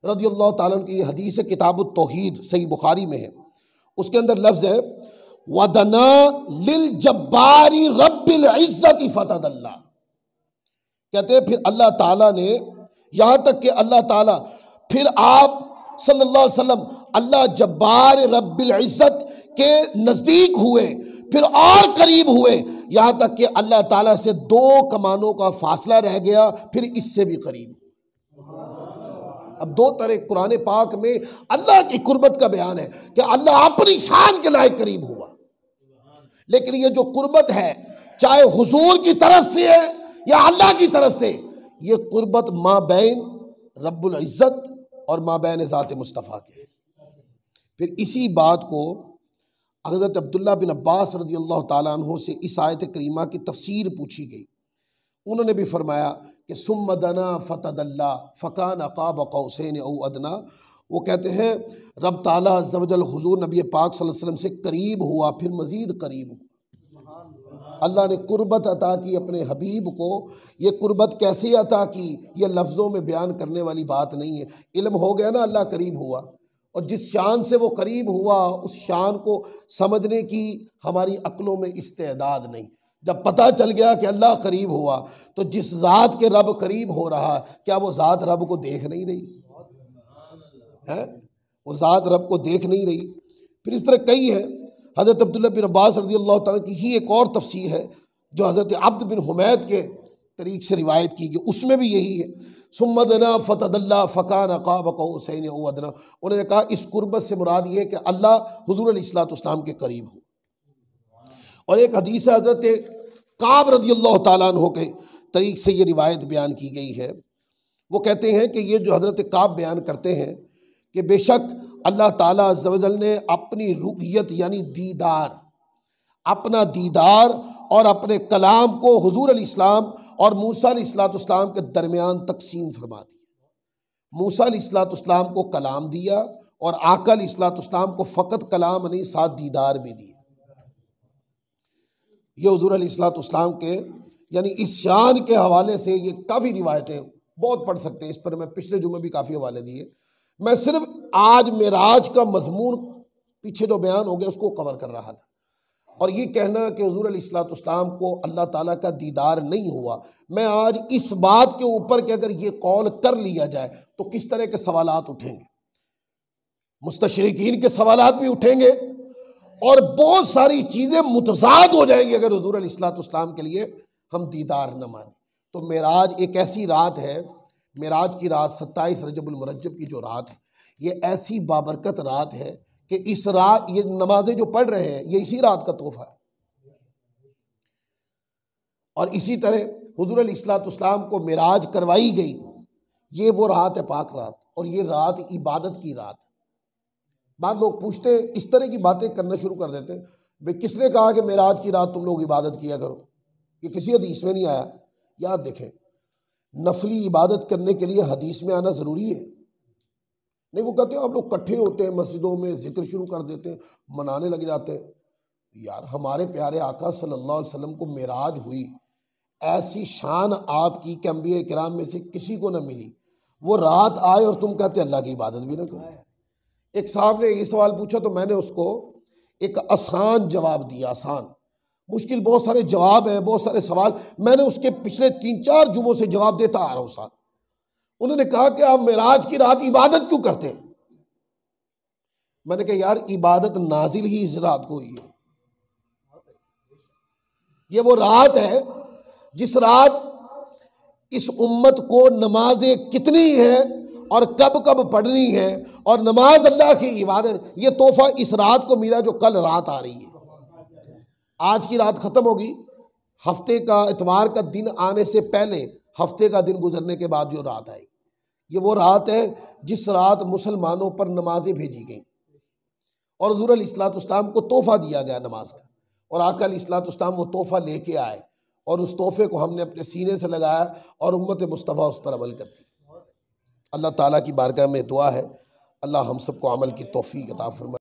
رضی اللہ تعالیٰ عنہ کی یہ حدیث ہے، کتاب التوحید صحیح بخاری میں ہے، اس کے اندر لفظ ہے وَدَنَا لِلْجَبَّارِ رَبِّ الْعِزَّةِ فَتَدَلَّا، کہتے ہیں پھر اللہ تعالیٰ نے، یہاں تک کہ اللہ تعالیٰ پھر آپ صلی اللہ علیہ وسلم اللہ جبار رب العزت کے نزدیک ہوئے، پھر اور قریب ہوئے، یہاں تک کہ اللہ تعالیٰ سے 2 کمانوں کا فاصلہ رہ گیا، پھر اس سے بھی قریب۔ اب 2 طرح قرآن پاک میں اللہ کی قربت کا بیان ہے کہ اللہ اپنی شان کے لائق قریب ہوا، لیکن یہ جو قربت ہے چاہے حضور کی طرف سے ہے یا اللہ کی طرف سے، یہ قربت ما بین رب العزت اور ما بین ذات مصطفیٰ کے۔ پھر اسی بات کو حضرت عبداللہ بن عباس رضی اللہ تعالیٰ عنہ سے اس آیت کریمہ کی تفسیر پوچھی گئی، انہوں نے بھی فرمایا کہ ثم دنا فتدلی فکان قاب قوسین او ادنی، وہ کہتے ہیں رب تعالیٰ عز و جل حضور نبی پاک صلی اللہ علیہ وسلم سے قریب ہوا، پھر مزید قریب ہوا۔ اللہ نے قربت عطا کی اپنے حبیب کو، یہ قربت کیسے عطا کی یہ لفظوں میں بیان کرنے والی بات نہیں ہے، علم ہو گیا نا اللہ قریب ہوا، اور جس شان سے وہ قریب ہوا اس شان کو سمجھنے کی ہماری عقلوں میں استعداد نہیں۔ جب پتہ چل گیا کہ اللہ قریب ہوا تو جس ذات کے رب قریب ہو رہا، کیا وہ ذات رب کو دیکھ نہیں رہی ہے؟ وہ ذات رب کو دیکھ نہیں رہی۔ پھر اس طرح کئی ہے، حضرت عبداللہ بن عباس رضی اللہ تعالیٰ کی ہی ایک اور تفسیر ہے جو حضرت عبد بن حمید کے طریق سے روایت کی گئی، اس میں بھی یہی ہے ثم دنا فتدلی فکان قاب قوسین او ادنی۔ انہوں نے کہا اس قربت سے مراد یہ ہے کہ اللہ حضور علیہ السلام کے قریب ہو۔ اور ایک حدیث ہے حضرت کعب رضی اللہ تعالیٰ عنہ کے طریق سے یہ روایت بیان کی گئی ہے، وہ کہتے ہیں کہ یہ جو حضرت کعب بیان کرتے ہیں کہ بے شک اللہ تعالیٰ عز و جل نے اپنی رؤیت یعنی دیدار، اپنا دیدار اور اپنے کلام کو حضور علیہ السلام اور موسیٰ علیہ السلام کے درمیان تقسیم فرما دی۔ موسیٰ علیہ السلام کو کلام دیا اور آقا علیہ السلام کو فقط کلام نہیں، ساتھ دیدار بھی دیا۔ یہ حضور علیہ السلام کے یعنی اس شان کے حوالے سے یہ کافی روایتیں بہت پڑھ سکتے ہیں، اس پر میں پچھلے جمعے بھی کافی حوالے دیے۔ میں صرف آج معراج کا مضمون پیچھے جو بیان ہو گیا اس کو کور کر رہا تھا، اور یہ کہنا کہ حضور علیہ السلام کو اللہ تعالیٰ کا دیدار نہیں ہوا، میں آج اس بات کے اوپر کہ اگر یہ قول کر لیا جائے تو کس طرح کے سوالات اٹھیں گے، مستشرقین کے سوالات بھی اٹھیں گے اور بہت ساری چیزیں متضاد ہو جائیں گی اگر حضور علیہ السلام کے لیے ہم دیدار نہ مانیں۔ تو معراج ایک ایسی رات ہے، معراج کی رات 27 رجب المرجب کی جو رات ہے، یہ ایسی بابرکت رات ہے کہ اس رات یہ نمازیں جو پڑھ رہے ہیں یہ اسی رات کا تحفہ ہے۔ اور اسی طرح حضور علیہ السلام کو معراج کروائی گئی، یہ وہ رات ہے پاک رات، اور یہ رات عبادت کی رات ہے۔ بعض لوگ پوچھتے ہیں، اس طرح کی باتیں کرنا شروع کر دیتے ہیں، بھئی کس نے کہا کہ معراج کی رات تم لوگ عبادت کیا کرو؟ یہ کسی حدیث میں نہیں آیا۔ یاد دیکھیں، نفلی عبادت کرنے کے لیے حدیث میں آنا ضروری ہے نہیں؟ وہ کہتے ہیں آپ لوگ کٹھے ہوتے ہیں مسجدوں میں، ذکر شروع کر دیتے ہیں، منانے لگ جاتے ہیں۔ یار ہمارے پیارے آقا صلی اللہ علیہ وسلم کو معراج ہوئی، ایسی شان آپ کی کہ انبیاء کرام میں سے کسی کو نہ ملی، وہ رات آئے اور تم کہتے اللہ کی عبادت بھی نہ کرو۔ ایک صاحب نے یہ سوال پوچھا تو میں نے اس کو ایک آسان جواب دیا، آسان، مشکل بہت سارے جواب ہیں، بہت سارے سوال، میں نے اس کے پچھلے 3-4 جمعوں سے جواب دیتا آ رہا ہوں ساتھ۔ انہوں نے کہا کہ آپ معراج کی رات عبادت کیوں کرتے ہیں؟ میں نے کہا یار عبادت نازل ہی اس رات کو ہوئی ہے، یہ وہ رات ہے جس رات اس امت کو نمازیں کتنی ہیں اور کب کب پڑھنی ہے، اور نماز اللہ کی عبادت، یہ تحفہ اس رات کو ملا جو کل رات آ رہی ہے۔ آج کی رات ختم ہوگی، ہفتے کا اتوار کا دن آنے سے پہلے ہفتے کا دن گزرنے کے بعد جو رات آئے گی، یہ وہ رات ہے جس رات مسلمانوں پر نمازیں بھیجی گئیں اور حضور علیہ الصلوۃ والسلام کو تحفہ دیا گیا نماز کا، اور آقا علیہ الصلوۃ والسلام وہ تحفہ لے کے آئے اور اس تحفے کو ہم نے اپنے سینے سے لگایا اور امت مصطفیٰ اس پر عمل کرتی۔ اللہ تعالیٰ کی بارگاہ میں دعا ہے اللہ ہم سب کو عمل کی توفیق عطا فرمائے۔